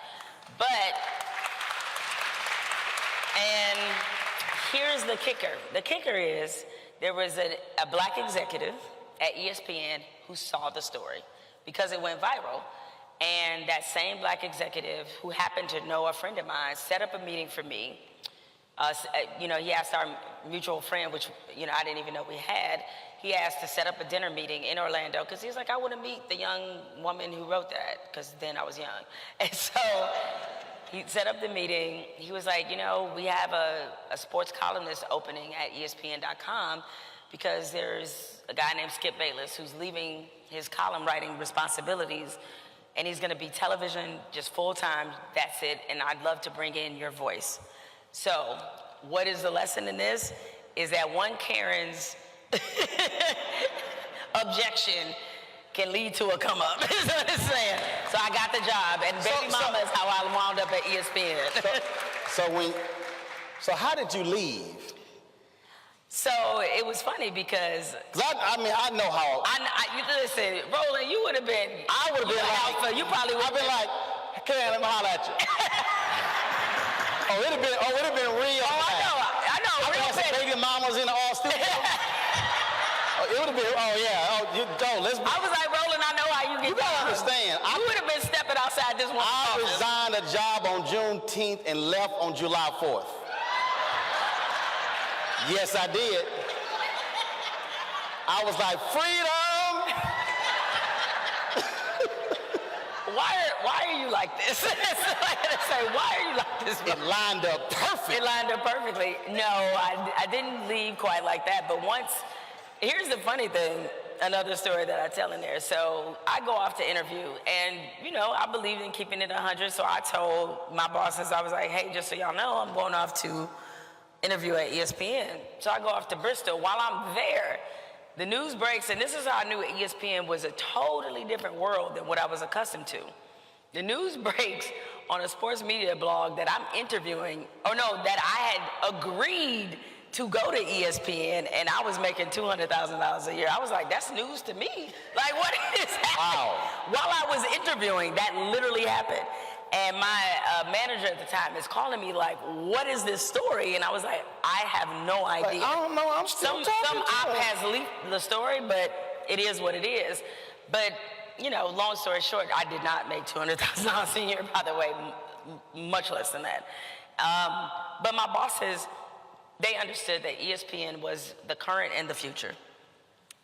Speaker 15: And here's the kicker. The kicker is there was a black executive at ESPN who saw the story, because it went viral. And that same black executive, who happened to know a friend of mine, set up a meeting for me. He asked our mutual friend, which I didn't even know we had. He asked to set up a dinner meeting in Orlando, because he's like, I want to meet the young woman who wrote that, because then I was young. And so he set up the meeting. He was like, we have a sports columnist opening at ESPN.com, because there's a guy named Skip Bayless who's leaving his column writing responsibilities, and he's gonna be television just full-time, that's it, and I'd love to bring in your voice. So what is the lesson in this? Is that one Karen's objection can lead to a come up, is what I'm saying. So I got the job, and baby mama is how I wound up at ESPN.
Speaker 11: So how did you leave?
Speaker 15: So it was funny because
Speaker 11: I know how.
Speaker 15: Listen, Roland, you would have been.
Speaker 11: I would have been like.
Speaker 15: You probably would have been
Speaker 11: like, Karen, let me holler at you. it'd have been real.
Speaker 15: Oh, I know.
Speaker 11: Real bad. Baby mamas in the all studio. It would have been. Let's.
Speaker 15: I was like, Roland, I know how you get.
Speaker 11: You gotta understand.
Speaker 15: You would have been stepping outside this one.
Speaker 11: I resigned a job on Juneteenth and left on July 4th. Yes, I did. I was like, freedom!
Speaker 15: Why are you like this? Why are you like this?
Speaker 11: It lined up perfect.
Speaker 15: It lined up perfectly. No, I didn't leave quite like that. But here's the funny thing. another story that I tell in there. So I go off to interview, and I believe in keeping it 100. So I told my bosses, I was like, hey, just so y'all know, I'm going off to interview at ESPN. So I go off to Bristol. While I'm there, the news breaks, and this is how I knew ESPN was a totally different world than what I was accustomed to. The news breaks on a sports media blog that I'm interviewing, that I had agreed to go to ESPN, and I was making $200,000 a year. I was like, that's news to me. Like, what is happening? Wow. While I was interviewing, that literally happened. And my manager at the time is calling me like, what is this story? And I was like, I have no idea.
Speaker 11: I don't know, I'm still
Speaker 15: Some op has leaked the story, but it is what it is. But, long story short, I did not make $200,000 a year, by the way, much less than that. But my bosses, they understood that ESPN was the current and the future.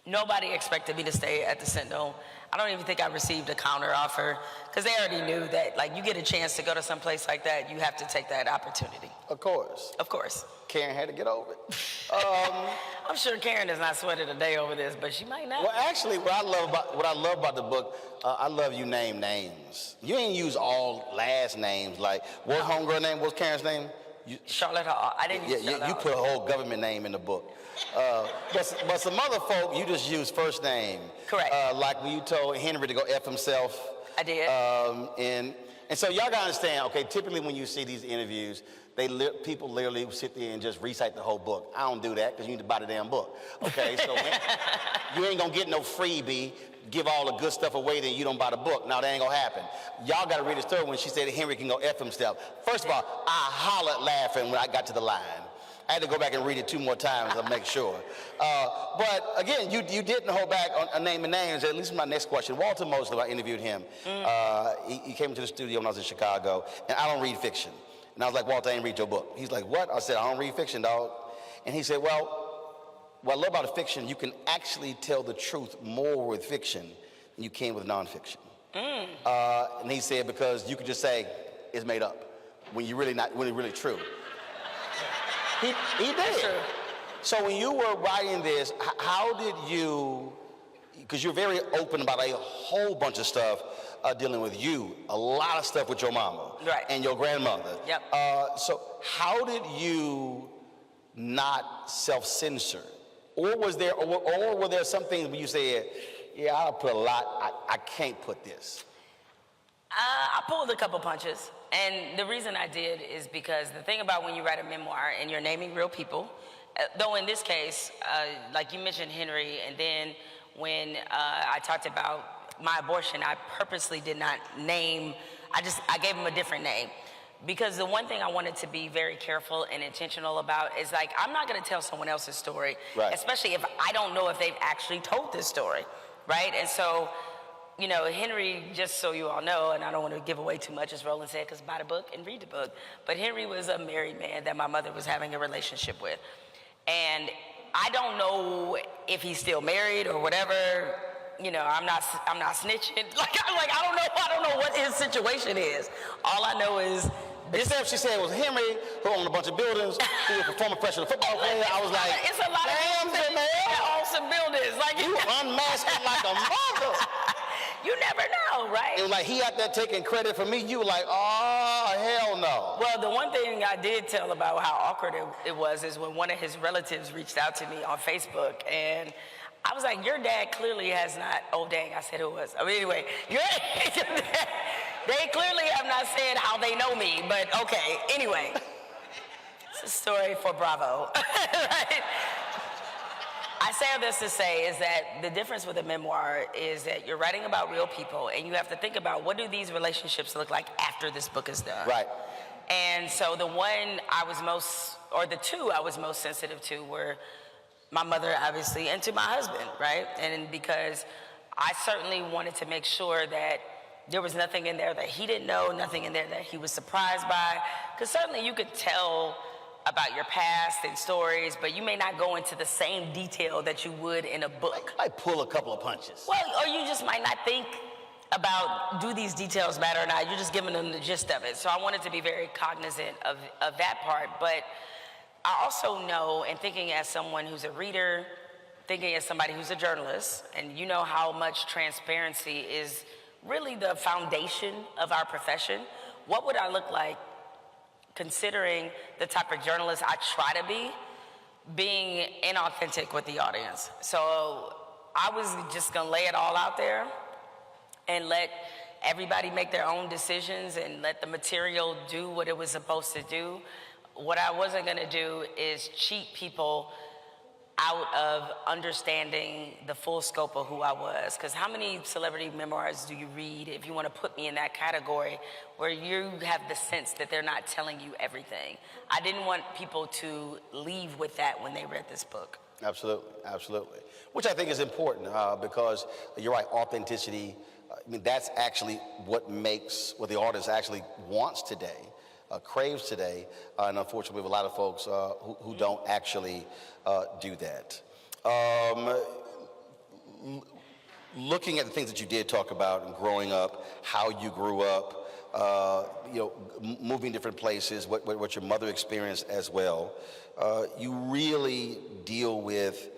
Speaker 15: Nobody expected me to stay at the Sentinel. I don't even think I received a counter offer because they already knew that, like, you get a chance to go to some place like that, you have to take that opportunity.
Speaker 11: Of course.
Speaker 15: Of course.
Speaker 11: Karen had to get over it.
Speaker 15: I'm sure Karen has not sweated a day over this, but she might not.
Speaker 11: Well, actually, what I love about the book, I love you name names. You ain't use all last names. Like, what's homegirl name? What's Karen's name?
Speaker 15: Charlotte Hall. I didn't use Charlotte
Speaker 11: you
Speaker 15: Hall.
Speaker 11: put a whole government name in the book. But some other folk, you just use first name.
Speaker 15: Correct.
Speaker 11: Like when you told Henry to go F himself.
Speaker 15: I did.
Speaker 11: And so y'all gotta understand, okay, typically when you see these interviews, people literally sit there and just recite the whole book. I don't do that because you need to buy the damn book. Okay, so you ain't gonna get no freebie, give all the good stuff away, then you don't buy the book. No, that ain't gonna happen. Y'all gotta read the story when she said that Henry can go F himself. First of all, I hollered laughing when I got to the line. I had to go back and read it 2 more times to make sure. But again, you didn't hold back on naming names. At least my next question. Walter Mosley, I interviewed him. He came to the studio when I was in Chicago, and I don't read fiction. And I was like, Walter, I ain't read your book. He's like, what? I said, I don't read fiction, dog. And he said, well, what I love about fiction, you can actually tell the truth more with fiction than you can with nonfiction. And he said, because you could just say, it's made up, when you're really true. He did. So when you were writing this, how did you, because you're very open about a whole bunch of stuff dealing with you, a lot of stuff with your mama and your grandmother.
Speaker 15: Yep.
Speaker 11: So how did you not self-censor? Or were there some things where you said, yeah, I'll put a lot, I can't put this?
Speaker 15: I pulled a couple punches. And the reason I did is because the thing about when you write a memoir and you're naming real people, though in this case, like you mentioned Henry, and then when I talked about my abortion, I purposely did not name, I gave him a different name. Because the one thing I wanted to be very careful and intentional about is, like, I'm not gonna tell someone else's story, especially if I don't know if they've actually told this story, right? And so, Henry, just so you all know, and I don't want to give away too much, as Roland said, because buy the book and read the book, but Henry was a married man that my mother was having a relationship with. And I don't know if he's still married or whatever. I'm not snitching. I don't know what his situation is. All I know is
Speaker 11: Except she said it was Henry who owned a bunch of buildings, who was a former professional football player. I was like,
Speaker 15: it's a lot
Speaker 11: damn,
Speaker 15: of people that own some buildings. Like,
Speaker 11: you unmasked like a mother.
Speaker 15: You never know, right?
Speaker 11: It was like he out there taking credit for me. You were like, oh, hell no.
Speaker 15: Well, the one thing I did tell about how awkward it was is when one of his relatives reached out to me on Facebook, and I was like, your dad clearly has not, oh dang, I said who it was. I mean, anyway, they clearly have not said how they know me, but okay, anyway. It's a story for Bravo, right? I say all this to say is that the difference with a memoir is that you're writing about real people, and you have to think about what do these relationships look like after this book is done.
Speaker 11: Right.
Speaker 15: And so the one I was most, or the two I was most sensitive to were my mother, obviously, and to my husband, right? And because I certainly wanted to make sure that there was nothing in there that he didn't know, nothing in there that he was surprised by. Because certainly you could tell about your past and stories, but you may not go into the same detail that you would in a book.
Speaker 11: I pull a couple of punches.
Speaker 15: Well, or you just might not think about, do these details matter or not? You're just giving them the gist of it. So I wanted to be very cognizant of that part. But I also know, and thinking as someone who's a reader, thinking as somebody who's a journalist, and you know how much transparency is really the foundation of our profession, what would I look like considering the type of journalist I try to be, being inauthentic with the audience? So I was just gonna lay it all out there and let everybody make their own decisions and let the material do what it was supposed to do. What I wasn't gonna do is cheat people out of understanding the full scope of who I was. Because how many celebrity memoirs do you read, if you want to put me in that category, where you have the sense that they're not telling you everything? I didn't want people to leave with that when they read this book.
Speaker 11: Absolutely, absolutely. Which I think is important because you're right, authenticity, I mean, that's actually what makes, what the artist actually wants today, craves today, and unfortunately we have a lot of folks who don't actually do that. Looking at the things that you did talk about and growing up, how you grew up, you know, moving different places, what your mother experienced as well, you really deal with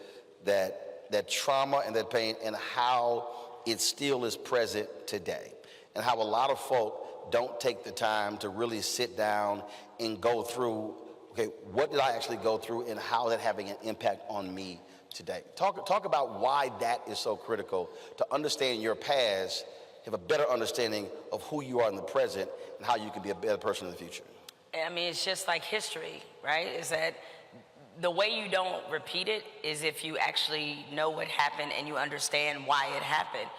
Speaker 11: that trauma and that pain and how it still is present today, and how a lot of folk don't take the time to really sit down and go through, okay, what did I actually go through and how is that having an impact on me today? Talk about why that is so critical, to understand your past, have a better understanding of who you are in the present and how you can be a better person in the future.
Speaker 15: I mean, it's just like history, right? Is that the way you don't repeat it is if you actually know what happened and you understand why it happened.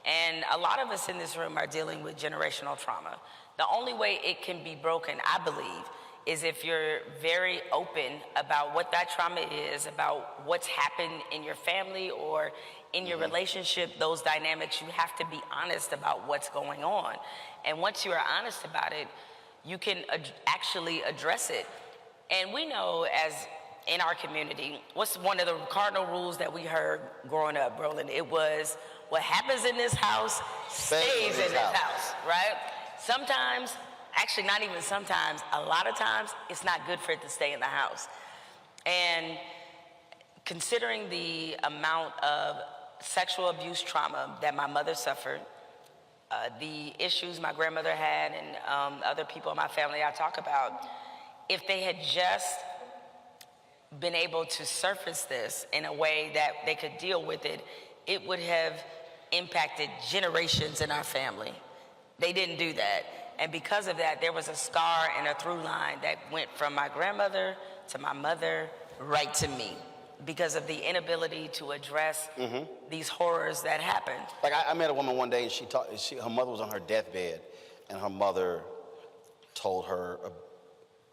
Speaker 15: And a lot of us in this room are dealing with generational trauma. The only way it can be broken, I believe, is if you're very open about what that trauma is, about what's happened in your family or in your relationship, those dynamics. You have to be honest about what's going on. And once you are honest about it, you can actually address it. And we know, as in our community, what's one of the cardinal rules that we heard growing up, Roland? It was, what happens in this house stays in this house, right? Sometimes, actually not even sometimes, a lot of times, it's not good for it to stay in the house. And considering the amount of sexual abuse trauma that my mother suffered, the issues my grandmother had and other people in my family I talk about, if they had just been able to surface this in a way that they could deal with it, it would have impacted generations in our family. They didn't do that. And because of that, there was a scar and a through line that went from my grandmother to my mother right to me because of the inability to address these horrors that happened.
Speaker 11: Like I met a woman one day and her mother was on her deathbed and her mother told her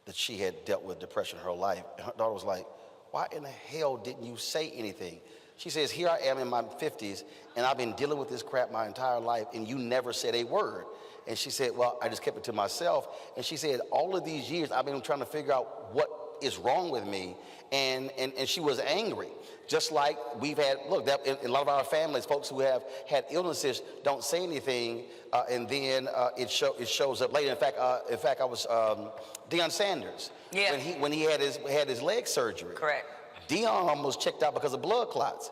Speaker 11: that she had dealt with depression her whole life. And her daughter was like, why in the hell didn't you say anything? She says, here I am in my 50s, and I've been dealing with this crap my entire life, and you never said a word. And she said, well, I just kept it to myself. And she said, all of these years, I've been trying to figure out what is wrong with me. And she was angry. Just like we've had, look, that in a lot of our families, folks who have had illnesses don't say anything, and then it shows up later. In fact, I was Deion Sanders.
Speaker 15: Yeah.
Speaker 11: When he had his leg surgery.
Speaker 15: Correct.
Speaker 11: Deion almost checked out because of blood clots.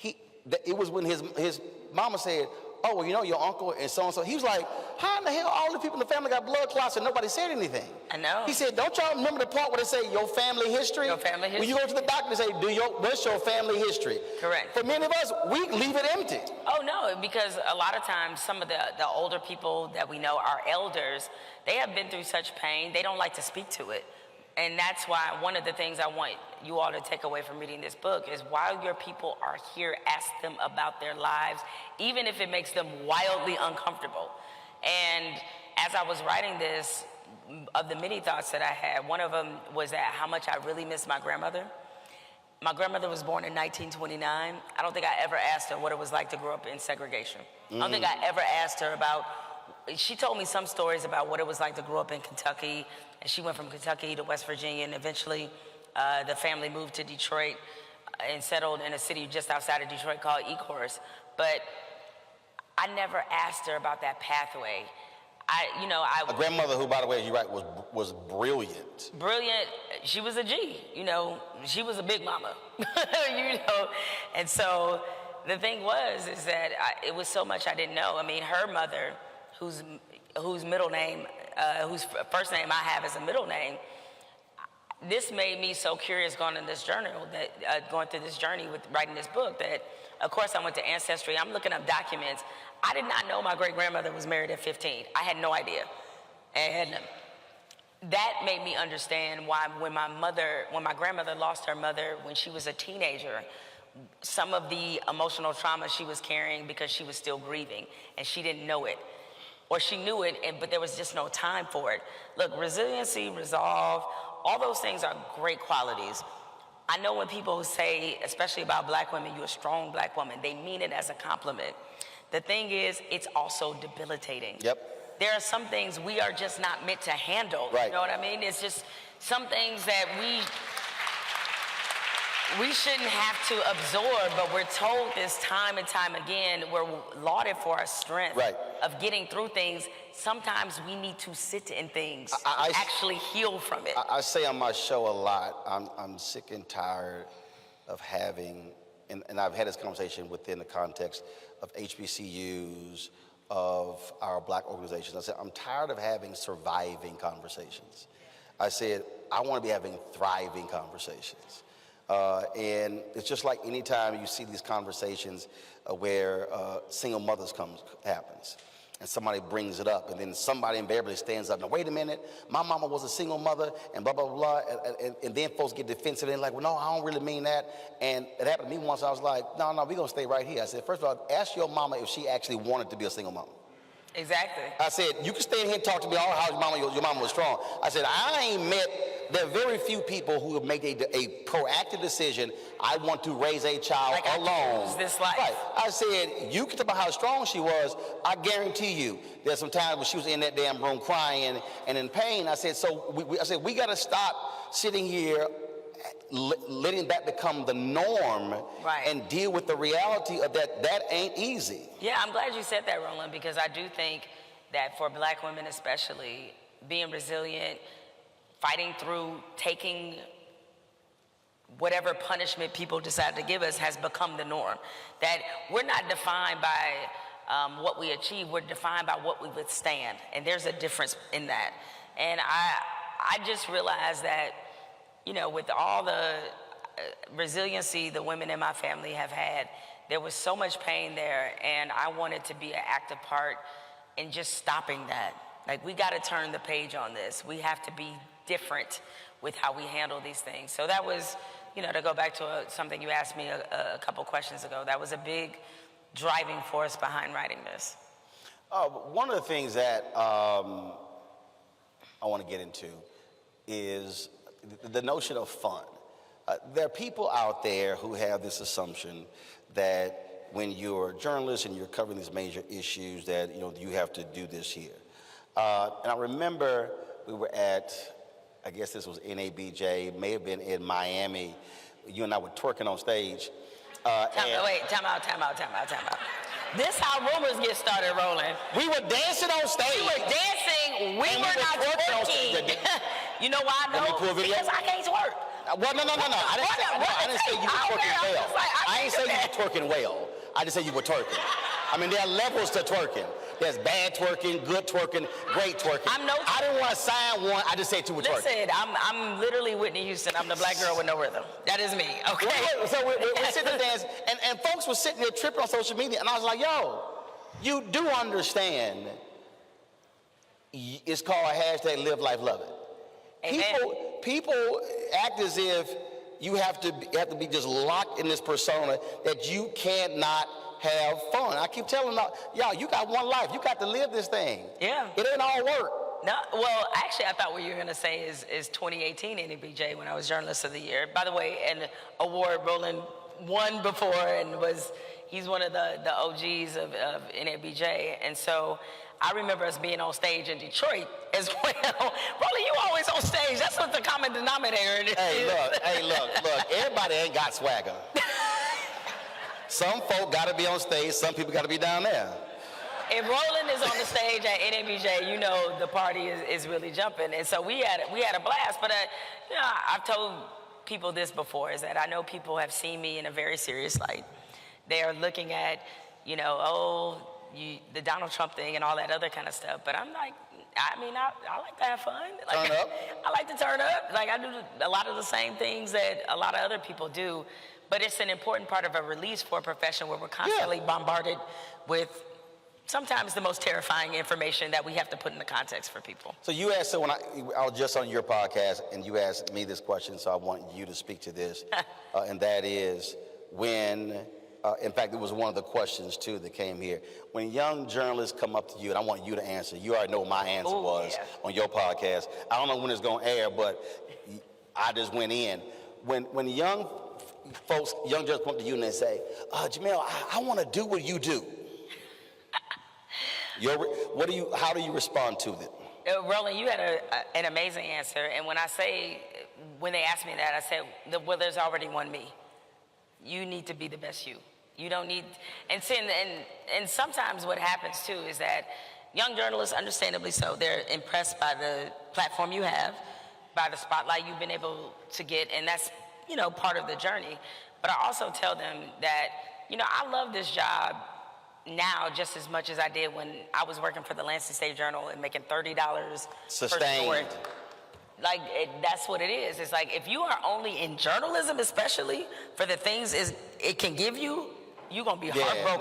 Speaker 11: It was when his mama said, oh, well, you know, your uncle and so-and-so. He was like, how in the hell all the people in the family got blood clots and nobody said anything?
Speaker 15: I know.
Speaker 11: He said, don't y'all remember the part where they say your family history?
Speaker 15: Your family history.
Speaker 11: When you go to the doctor and say, what's your family history?
Speaker 15: Correct.
Speaker 11: For many of us, we leave it empty.
Speaker 15: Oh, no, because a lot of times some of the older people that we know, our elders, they have been through such pain, they don't like to speak to it. And that's why one of the things I want you all to take away from reading this book is while your people are here, ask them about their lives, even if it makes them wildly uncomfortable. And as I was writing this, of the many thoughts that I had, one of them was that how much I really miss my grandmother. My grandmother was born in 1929. I don't think I ever asked her what it was like to grow up in segregation. I don't think I ever asked her about, she told me some stories about what it was like to grow up in Kentucky. And she went from Kentucky to West Virginia, and eventually the family moved to Detroit and settled in a city just outside of Detroit called Ecorse. But I never asked her about that pathway.
Speaker 11: A grandmother who, by the way, you're right, was brilliant.
Speaker 15: Brilliant. She was a G. She was a big mama. And so the thing is that it was so much I didn't know. I mean, her mother, whose middle name, whose first name I have as a middle name. This made me so curious going through this journey with writing this book that, of course, I went to Ancestry. I'm looking up documents. I did not know my great-grandmother was married at 15. I had no idea. And that made me understand why when my grandmother lost her mother when she was a teenager, some of the emotional trauma she was carrying because she was still grieving and she didn't know it. Or she knew it, but there was just no time for it. Look, resiliency, resolve, all those things are great qualities. I know when people say, especially about black women, you're a strong black woman, they mean it as a compliment. The thing is, it's also debilitating.
Speaker 11: Yep.
Speaker 15: There are some things we are just not meant to handle.
Speaker 11: Right.
Speaker 15: You know what I mean? It's just some things that we shouldn't have to absorb, but we're told this time and time again. We're lauded for our strength of getting through things. Sometimes we need to sit in things, actually heal from it.
Speaker 11: I say on my show a lot, I'm sick and tired of having, and I've had this conversation within the context of HBCUs, of our black organizations. I said, I'm tired of having surviving conversations. I said, I want to be having thriving conversations. And it's just like anytime you see these conversations where single mothers happens, and somebody brings it up, and then somebody invariably stands up. Now, wait a minute, my mama was a single mother, and blah, blah, blah, and then folks get defensive and like, well, no, I don't really mean that. And it happened to me once. I was like, no, we're going to stay right here. I said, first of all, ask your mama if she actually wanted to be a single mama.
Speaker 15: Exactly.
Speaker 11: I said, you can stand here and talk to me all how your mama was strong. I said, I ain't met, there are very few people who have made a proactive decision, I want to raise a child alone.
Speaker 15: This life.
Speaker 11: Right. I said, you can talk about how strong she was. I guarantee you, there's some times when she was in that damn room crying and in pain. I said, we got to stop sitting here letting that become the norm and deal with the reality of that ain't easy.
Speaker 15: Yeah, I'm glad you said that, Roland, because I do think that for black women especially, being resilient, fighting through, taking whatever punishment people decide to give us has become the norm. That we're not defined by what we achieve, we're defined by what we withstand. And there's a difference in that. And I just realized that, with all the resiliency the women in my family have had, there was so much pain there, and I wanted to be an active part in just stopping that. Like, we got to turn the page on this. We have to be different with how we handle these things. So that was, to go back to something you asked me a couple questions ago, that was a big driving force behind writing this.
Speaker 11: One of the things that I want to get into is the notion of fun. There are people out there who have this assumption that when you're a journalist and you're covering these major issues that you have to do this here. And I remember we were at, I guess this was NABJ, may have been in Miami. You and I were twerking on stage.
Speaker 15: Time out. This how rumors get started, Roland.
Speaker 11: We were dancing on stage.
Speaker 15: We were dancing. We were not twerking. You know why I know? Because I can't twerk.
Speaker 11: Well, no. I didn't say you were twerking well. I didn't say you were twerking well. I just said you were twerking. I mean, there are levels to twerking. There's bad twerking, good twerking, great twerking. I didn't want to sign one. I just said you were twerking.
Speaker 15: Listen, I'm literally Whitney Houston. I'm the black girl with no rhythm. That is me, okay?
Speaker 11: So we're sitting there dancing, and folks were sitting there tripping on social media, and I was like, yo, you do understand it's called hashtag live life love it. People act as if you have to be just locked in this persona that you cannot have fun. I keep telling y'all, you got one life. You got to live this thing.
Speaker 15: Yeah.
Speaker 11: It ain't all work.
Speaker 15: No, well, actually, I thought what you were going to say is 2018 NABJ when I was Journalist of the Year. By the way, an award Roland won before and he's one of the OGs of NABJ. And so I remember us being on stage in Detroit as well. Roland, you always on stage. That's what the common denominator is.
Speaker 11: Hey, look. Everybody ain't got swagger. Some folk got to be on stage. Some people got to be down there.
Speaker 15: if Roland is on the stage at NABJ, you know the party is really jumping. And so we had a blast. But you know, I've told people this before, is that I know people have seen me in a very serious light. They are looking at, you know, the Donald Trump thing and all that other kind of stuff. But I'm like, I mean, I like to have fun. Like,
Speaker 11: turn up.
Speaker 15: I like to turn up. Like, I do a lot of the same things that a lot of other people do. But it's an important part of a release for a profession where we're constantly bombarded with sometimes the most terrifying information that we have to put into context for people.
Speaker 11: So you asked, so when I was just on your podcast, and you asked me this question, so I want you to speak to this, and that is when, in fact, it was one of the questions, too, that came here. When young journalists come up to you, and I want you to answer, you already know what my answer was on your podcast. I don't know when it's going to air, but I just went in. When young folks, young journalists come up to you and they say, Jemele, I want to do what you do. How do you respond to it?
Speaker 15: Roland, you had an amazing answer. And when they asked me that, I said, well, there's already one me. You need to be the best you. You don't need, and sometimes what happens too is that young journalists, understandably so, they're impressed by the platform you have, by the spotlight you've been able to get, and that's, you know, part of the journey. But I also tell them that, you know, I love this job now just as much as I did when I was working for the Lansing State Journal and making $30
Speaker 11: Sustained.
Speaker 15: per story. Like, that's what it is. It's like, if you are only in journalism, especially for the things it can give you, you're going to be heartbroken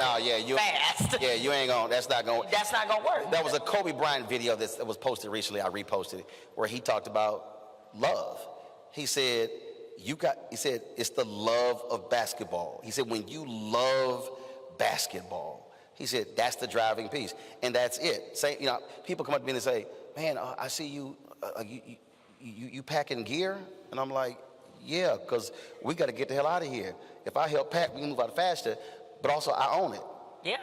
Speaker 15: fast.
Speaker 11: Yeah, you ain't going to, that's not going
Speaker 15: to work.
Speaker 11: That was a Kobe Bryant video that was posted recently, I reposted it, where he talked about love. He said, it's the love of basketball. He said, when you love basketball, he said, that's the driving piece. And that's it. Say, you know, people come up to me and say, man, I see you, you packing gear? And I'm like, yeah, because we got to get the hell out of here. If I help pack, we can move out faster, but also I own it.
Speaker 15: Yeah.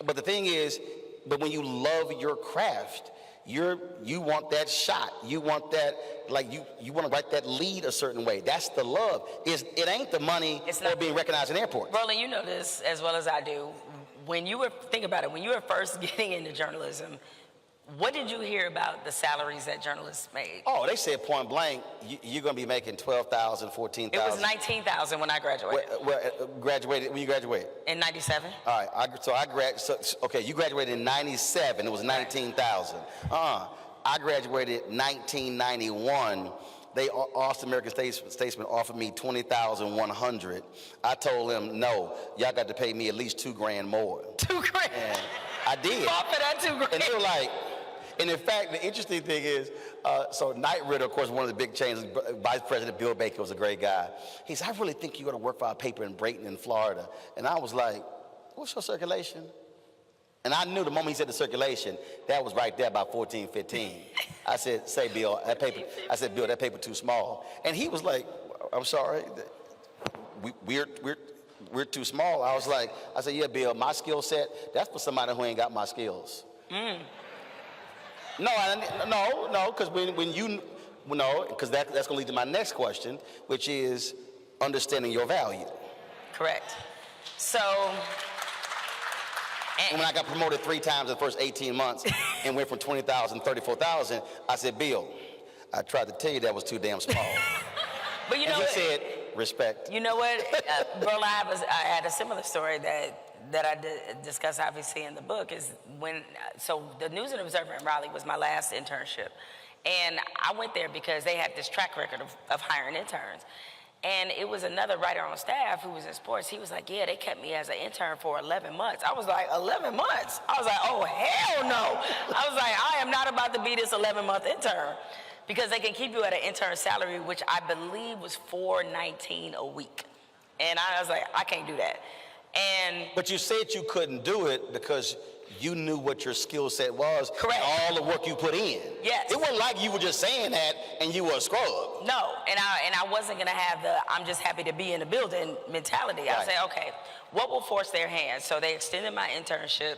Speaker 11: But the thing is, when you love your craft, you want that shot. You want that, like you want to write that lead a certain way. That's the love. It ain't the money or being recognized in airports.
Speaker 15: Roland, you know this as well as I do. When you were first getting into journalism, what did you hear about the salaries that journalists made?
Speaker 11: Oh, they said point blank, you're going to be making $12,000, $14,000.
Speaker 15: It was $19,000 when I graduated.
Speaker 11: When you graduated?
Speaker 15: In 97.
Speaker 11: All right, okay, you graduated in 97, it was $19,000. I graduated in 1991. Austin American Statesman offered me $20,100. I told them, no, y'all got to pay me at least $2 grand more.
Speaker 15: $2 grand?
Speaker 11: And I did.
Speaker 15: You fought for that $2 grand?
Speaker 11: And they were like, and in fact, the interesting thing is, so Knight Ridder, of course, one of the big changes, Vice President Bill Baker was a great guy. He said, I really think you're going to work for our paper in Brayton in Florida. And I was like, what's your circulation? And I knew the moment he said the circulation, that was right there about 14, 15. I said, say, Bill, that paper too small. And he was like, I'm sorry, we're too small. I said, yeah, Bill, my skill set, that's for somebody who ain't got my skills. No, because because that's going to lead to my next question, which is understanding your value.
Speaker 15: Correct. So.
Speaker 11: And when I got promoted 3 times in the first 18 months and went from 20,000 to 34,000, I said, Bill, I tried to tell you that was too damn small.
Speaker 15: But you know
Speaker 11: and he said, respect.
Speaker 15: You know what, Burl, I had a similar story that I discuss obviously in the book is so the News and Observer in Raleigh was my last internship. And I went there because they had this track record of hiring interns. And it was another writer on staff who was in sports. He was like, yeah, they kept me as an intern for 11 months. I was like, 11 months? I was like, oh, hell no. I was like, I am not about to be this 11-month intern. Because they can keep you at an intern salary, which I believe was $419 a week. And I was like, I can't do that.
Speaker 11: But you said you couldn't do it because you knew what your skill set was.
Speaker 15: Correct.
Speaker 11: And all the work you put in.
Speaker 15: Yes.
Speaker 11: It wasn't like you were just saying that and you were a scrub.
Speaker 15: No, and I wasn't gonna have the I'm just happy to be in the building mentality.
Speaker 11: Right.
Speaker 15: I said, okay, what will force their hand? So they extended my internship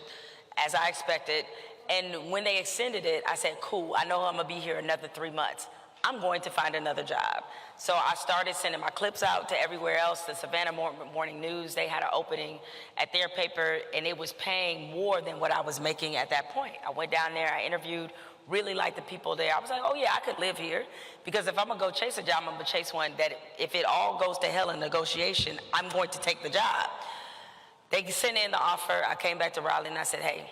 Speaker 15: as I expected. And when they extended it, I said, cool, I know I'm gonna be here another 3 months. I'm going to find another job. So I started sending my clips out to everywhere else. The Savannah Morning News, they had an opening at their paper, and it was paying more than what I was making at that point. I went down there, I interviewed, really liked the people there. I was like, oh yeah, I could live here, because if I'm gonna go chase a job, I'm gonna chase one that if it all goes to hell in negotiation, I'm going to take the job. They sent in the offer. I came back to Raleigh and I said, hey,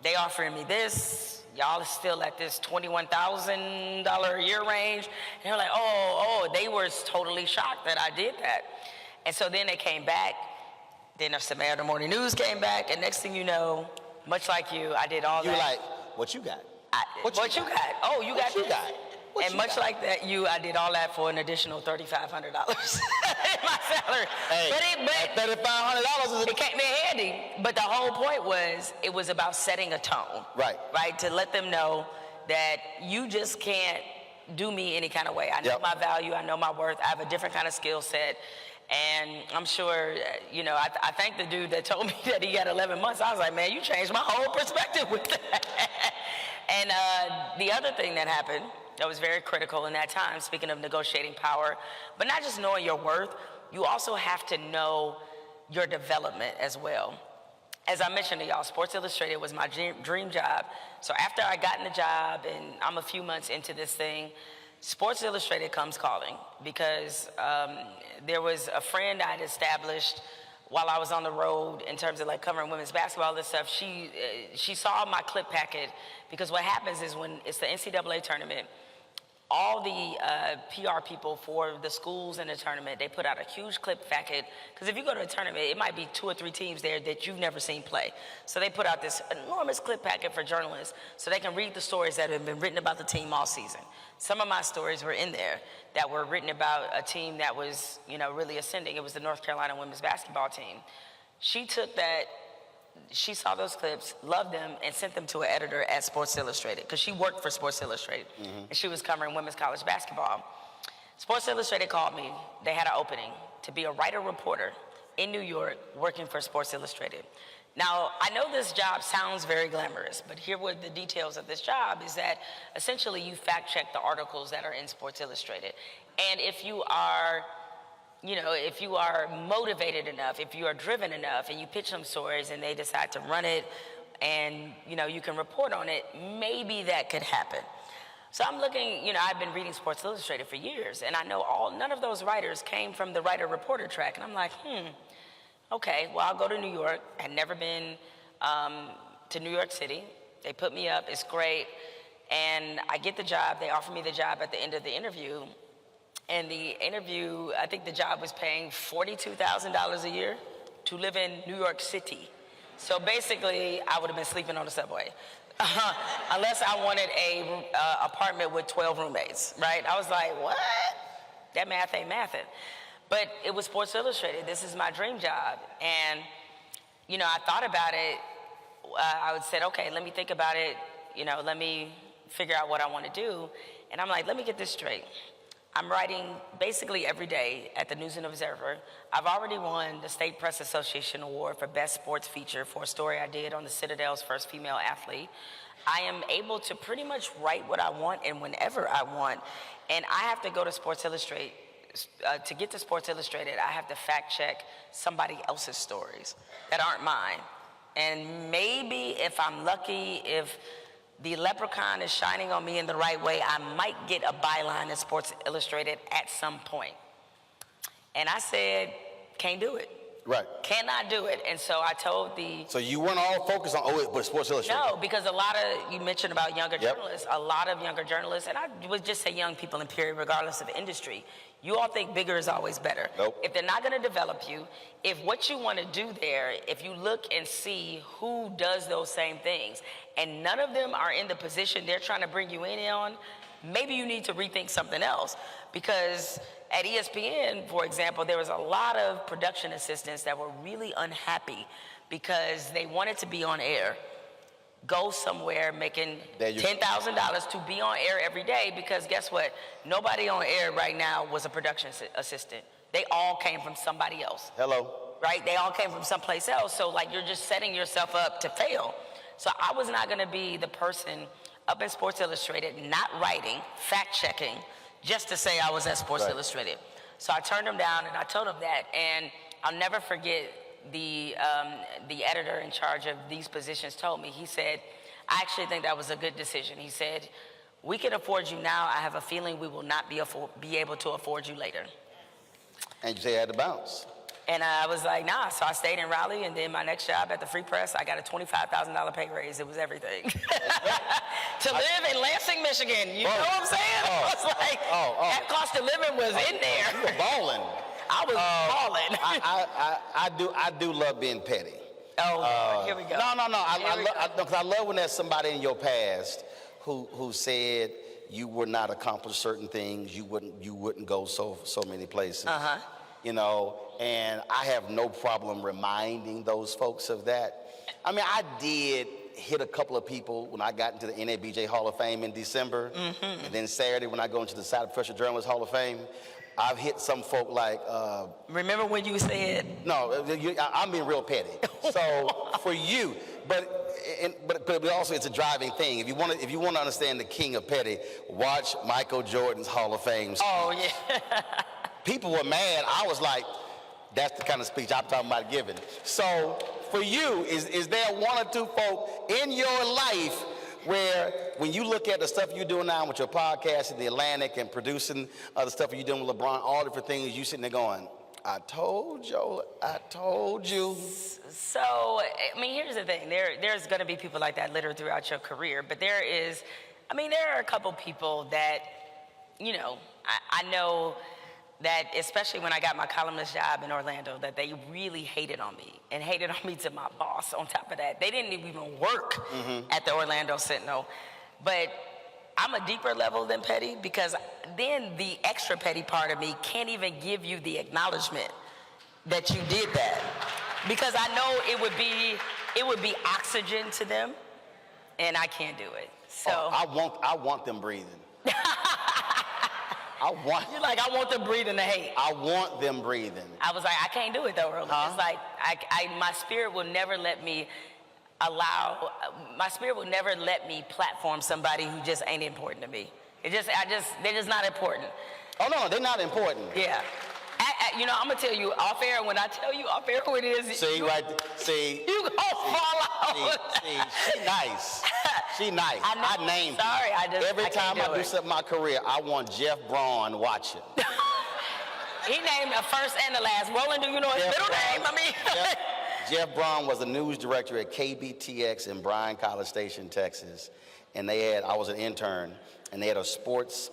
Speaker 15: they offering me this. Y'all are still at this $21,000 a year range. And they were like, oh, they were totally shocked that I did that. And so then they came back. Then the Savannah Morning News came back. And next thing you know, much like you, I did all that.
Speaker 11: You were like, what you got?
Speaker 15: What you got? Oh, you got
Speaker 11: what
Speaker 15: this?
Speaker 11: you got? What
Speaker 15: and
Speaker 11: you
Speaker 15: much
Speaker 11: got?
Speaker 15: like that, I did all that for an additional $3,500 in my salary.
Speaker 11: Hey,
Speaker 15: but
Speaker 11: $3,500 is
Speaker 15: it came in handy. But the whole point was, it was about setting a tone. Right? To let them know that you just can't do me any kind of way. I know my value. I know my worth. I have a different kind of skill set. And I'm sure, I thank the dude that told me that he got 11 months. I was like, man, you changed my whole perspective with that. And the other thing that happened that was very critical in that time, speaking of negotiating power, but not just knowing your worth, you also have to know your development as well. As I mentioned to y'all, Sports Illustrated was my dream job. So after I got in the job and I'm a few months into this thing, Sports Illustrated comes calling, because there was a friend I'd established while I was on the road in terms of like covering women's basketball and stuff. She saw my clip packet, because what happens is when it's the NCAA tournament, all the PR people for the schools in the tournament, they put out a huge clip packet, because if you go to a tournament, it might be 2 or 3 teams there that you've never seen play. So they put out this enormous clip packet for journalists so they can read the stories that have been written about the team all season. Some of my stories were in there that were written about a team that was, really ascending. It was the North Carolina women's basketball team. She took that, she saw those clips, loved them, and sent them to an editor at Sports Illustrated, because she worked for Sports Illustrated, and she was covering women's college basketball. Sports Illustrated called me. They had an opening to be a writer-reporter in New York working for Sports Illustrated. Now, I know this job sounds very glamorous, but here were the details of this job is that essentially you fact-check the articles that are in Sports Illustrated. And if you are if you are motivated enough, if you are driven enough, and you pitch them stories and they decide to run it, and you can report on it, maybe that could happen. So I'm looking, I've been reading Sports Illustrated for years, and I know none of those writers came from the writer-reporter track, and I'm like, okay, well, I'll go to New York. I had never been to New York City. They put me up, it's great, and I get the job. They offer me the job at the end of the interview. And the interview, I think the job was paying $42,000 a year to live in New York City. So basically, I would have been sleeping on the subway. Unless I wanted a apartment with 12 roommates, right? I was like, what? That math ain't mathin'. But it was Sports Illustrated. This is my dream job. And, I thought about it. I would say, okay, let me think about it. Let me figure out what I want to do. And I'm like, let me get this straight. I'm writing basically every day at the News and Observer. I've already won the State Press Association Award for Best Sports Feature for a story I did on the Citadel's first female athlete. I am able to pretty much write what I want and whenever I want. And I have to go to Sports Illustrated. To get to Sports Illustrated, I have to fact check somebody else's stories that aren't mine. And maybe if I'm lucky, if the leprechaun is shining on me in the right way, I might get a byline in Sports Illustrated at some point. And I said, can't do it.
Speaker 11: Right.
Speaker 15: Cannot do it. And so I told
Speaker 11: So you weren't all focused on, but Sports Illustrated.
Speaker 15: No, because you mentioned about younger journalists, a lot of younger journalists, and I would just say young people in period, regardless of industry, you all think bigger is always better.
Speaker 11: Nope.
Speaker 15: If they're not going to develop you, if what you want to do there, if you look and see who does those same things, and none of them are in the position they're trying to bring you in on, maybe you need to rethink something else. Because at ESPN, for example, there was a lot of production assistants that were really unhappy because they wanted to be on air, go somewhere making $10,000 to be on air every day, because guess what? Nobody on air right now was a production assistant. They all came from somebody else.
Speaker 11: Hello.
Speaker 15: Right? They all came from someplace else. So like you're just setting yourself up to fail. So I was not going to be the person. up at Sports Illustrated, not writing, fact-checking, just to say I was at Sports Illustrated. So I turned him down and I told him that, and I'll never forget the editor in charge of these positions told me, he said, I actually think that was a good decision. He said, we can afford you now. I have a feeling we will not be able to afford you later.
Speaker 11: And you say you had to bounce.
Speaker 15: And I was like, nah. So I stayed in Raleigh, and then my next job at the Free Press, I got a $25,000 pay raise. It was everything. To live in Lansing, Michigan. You know what I'm saying? I was like, that cost of living was in there.
Speaker 11: You were balling.
Speaker 15: I was balling.
Speaker 11: I do love being petty.
Speaker 15: Oh, here we go.
Speaker 11: No. I love when there's somebody in your past who said you would not accomplish certain things, you wouldn't go so many places. You know, and I have no problem reminding those folks of that. I mean, I did hit a couple of people when I got into the NABJ Hall of Fame in December, and then Saturday when I go into the Side Professional Journalist Hall of Fame, I've hit some folk like...
Speaker 15: Remember when you said...
Speaker 11: No, I'm being real petty. So for you, but also it's a driving thing. If you want to understand the king of petty, watch Michael Jordan's Hall of Fame speech.
Speaker 15: Oh, yeah.
Speaker 11: People were mad. I was like, that's the kind of speech I'm talking about giving. So for you, is there one or two folk in your life where when you look at the stuff you're doing now with your podcast in the Atlantic and producing other stuff you're doing with LeBron, all different things, you sitting there going, I told you.
Speaker 15: So, I mean, here's the thing. There's going to be people like that littered throughout your career, but there are a couple people that, you know, I know that especially when I got my columnist job in Orlando, that they really hated on me and hated on me to my boss on top of that. They didn't even work at the Orlando Sentinel. But I'm a deeper level than petty because then the extra petty part of me can't even give you the acknowledgement that you did that. Because I know it would be oxygen to them, and I can't do it. So
Speaker 11: I want them breathing.
Speaker 15: You're like, I want them breathing the hate.
Speaker 11: I want them breathing.
Speaker 15: I was like, I can't do it though, Roland. It's like, my spirit will never let me platform somebody who just ain't important to me. They're just not important.
Speaker 11: Oh no, they're not important.
Speaker 15: Yeah. You know, I'm gonna tell you off air. When I tell you off air who it is,
Speaker 11: see, you gonna
Speaker 15: fall out.
Speaker 11: She nice. She nice.
Speaker 15: I named
Speaker 11: every time I do something in my career, I want Jeff Braun watching.
Speaker 15: He named the first and the last. Roland, do you know his middle name? I mean,
Speaker 11: Jeff Braun was the news director at KBTX in Bryan College Station, Texas, and I was an intern, and they had a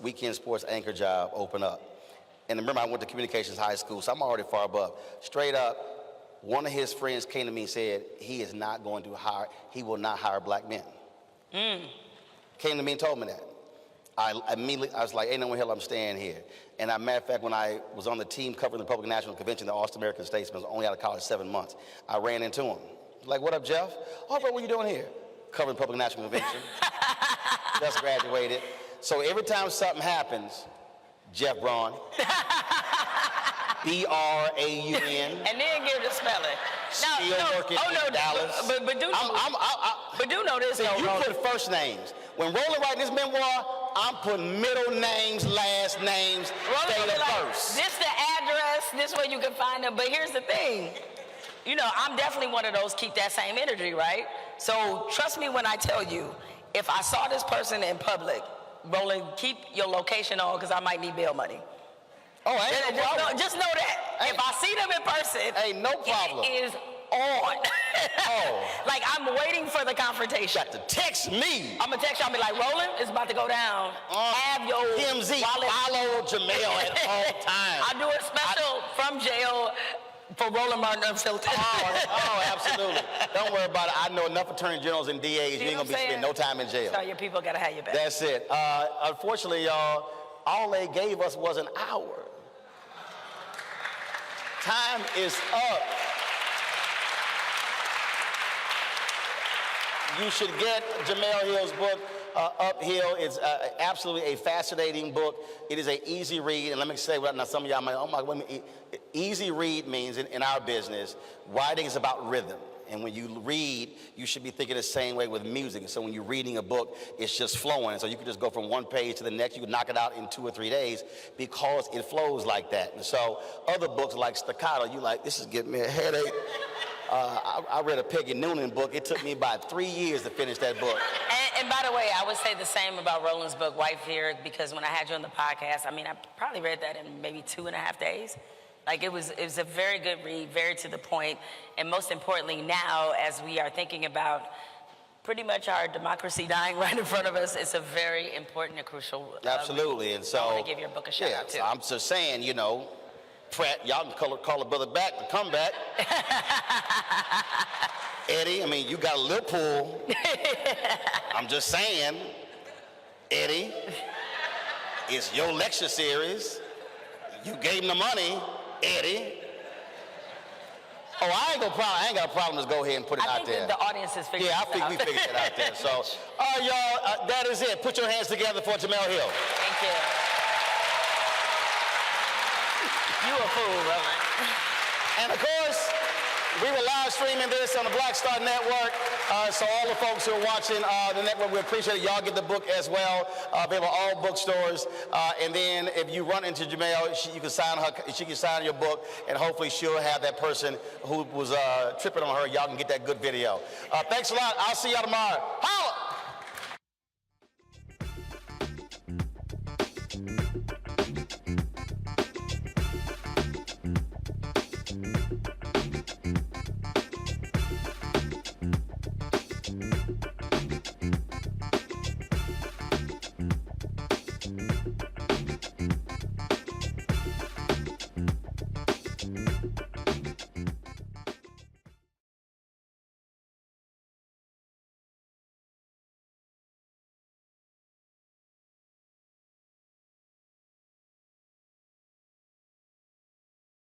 Speaker 11: weekend sports anchor job open up. And remember, I went to communications high school, so I'm already far above. Straight up, one of his friends came to me and said, he will not hire black men. Came to me and told me that. I was like, ain't no hell I'm staying here. And as a matter of fact, when I was on the team covering the Republican National Convention, the Austin American Statesman, was only out of college 7 months, I ran into him. Like, what up, Jeff? Oh, bro, what you doing here? Covering the Republican National Convention. Just graduated. So every time something happens, Jeff Braun. B-R-A-U-N.
Speaker 15: And then give the spelling.
Speaker 11: Working in Dallas.
Speaker 15: But do know this.
Speaker 11: See, you put first names. When Roland writing his memoir, I'm putting middle names, last names, date of birth.
Speaker 15: This the address. This way you can find them. But here's the thing. You know, I'm definitely one of those keep that same energy, right? So trust me when I tell you, if I saw this person in public, Roland, keep your location on because I might need bail money.
Speaker 11: Oh, ain't no problem.
Speaker 15: Just know that. If I see them in person,
Speaker 11: ain't no problem.
Speaker 15: It is on. Like, I'm waiting for the confrontation.
Speaker 11: You got to text me.
Speaker 15: I'm going to text you. I'll be like, Roland, it's about to go down. Have your
Speaker 11: TMZ.
Speaker 15: wallet.
Speaker 11: Follow Jemele at all times.
Speaker 15: I'll do a special from jail for Roland Martin Unfiltered.
Speaker 11: Oh, absolutely. Don't worry about it. I know enough attorney generals and DAs. You ain't going to be spending no time in jail.
Speaker 15: So your people got to have your back.
Speaker 11: That's it. Unfortunately, y'all, all they gave us was an hour. Time is up. You should get Jemele Hill's book, Uphill. It's absolutely a fascinating book. It is an easy read. And let me say, now some of y'all might, oh my God, easy read means in our business, writing is about rhythm. And when you read, you should be thinking the same way with music. And so when you're reading a book, it's just flowing. And so you can just go from one page to the next. You can knock it out in 2 or 3 days because it flows like that. And so other books like Staccato, you like, this is giving me a headache. I read a Peggy Noonan book. It took me about 3 years to finish that book.
Speaker 15: And by the way, I would say the same about Roland's book, Wife Here, because when I had you on the podcast, I mean, I probably read that in maybe 2.5 days. Like, it was a very good read, very to the point, and most importantly now, as we are thinking about pretty much our democracy dying right in front of us, it's a very important and crucial
Speaker 11: Absolutely, and so...
Speaker 15: I want to give your book a shout-out, too.
Speaker 11: So I'm just saying, you know, Pratt, y'all can call a brother back to come back. Eddie, I mean, you got a little pull. I'm just saying, Eddie, it's your lecture series. You gave him the money, Eddie. Oh, I ain't got a problem. Just go ahead and put it out there.
Speaker 15: I think the audience has figured it out.
Speaker 11: Yeah, I think we figured it out there. So, all right, y'all, that is it. Put your hands together for Jemele Hill.
Speaker 15: Thank you. You a fool, Roland.
Speaker 11: And of course, we were live streaming this on the Black Star Network. So all the folks who are watching the network, we appreciate it. Y'all get the book as well. Available at all bookstores. And then if you run into Jemele, she can sign your book, and hopefully she'll have that person who was tripping on her. Y'all can get that good video. Thanks a lot. I'll see y'all tomorrow.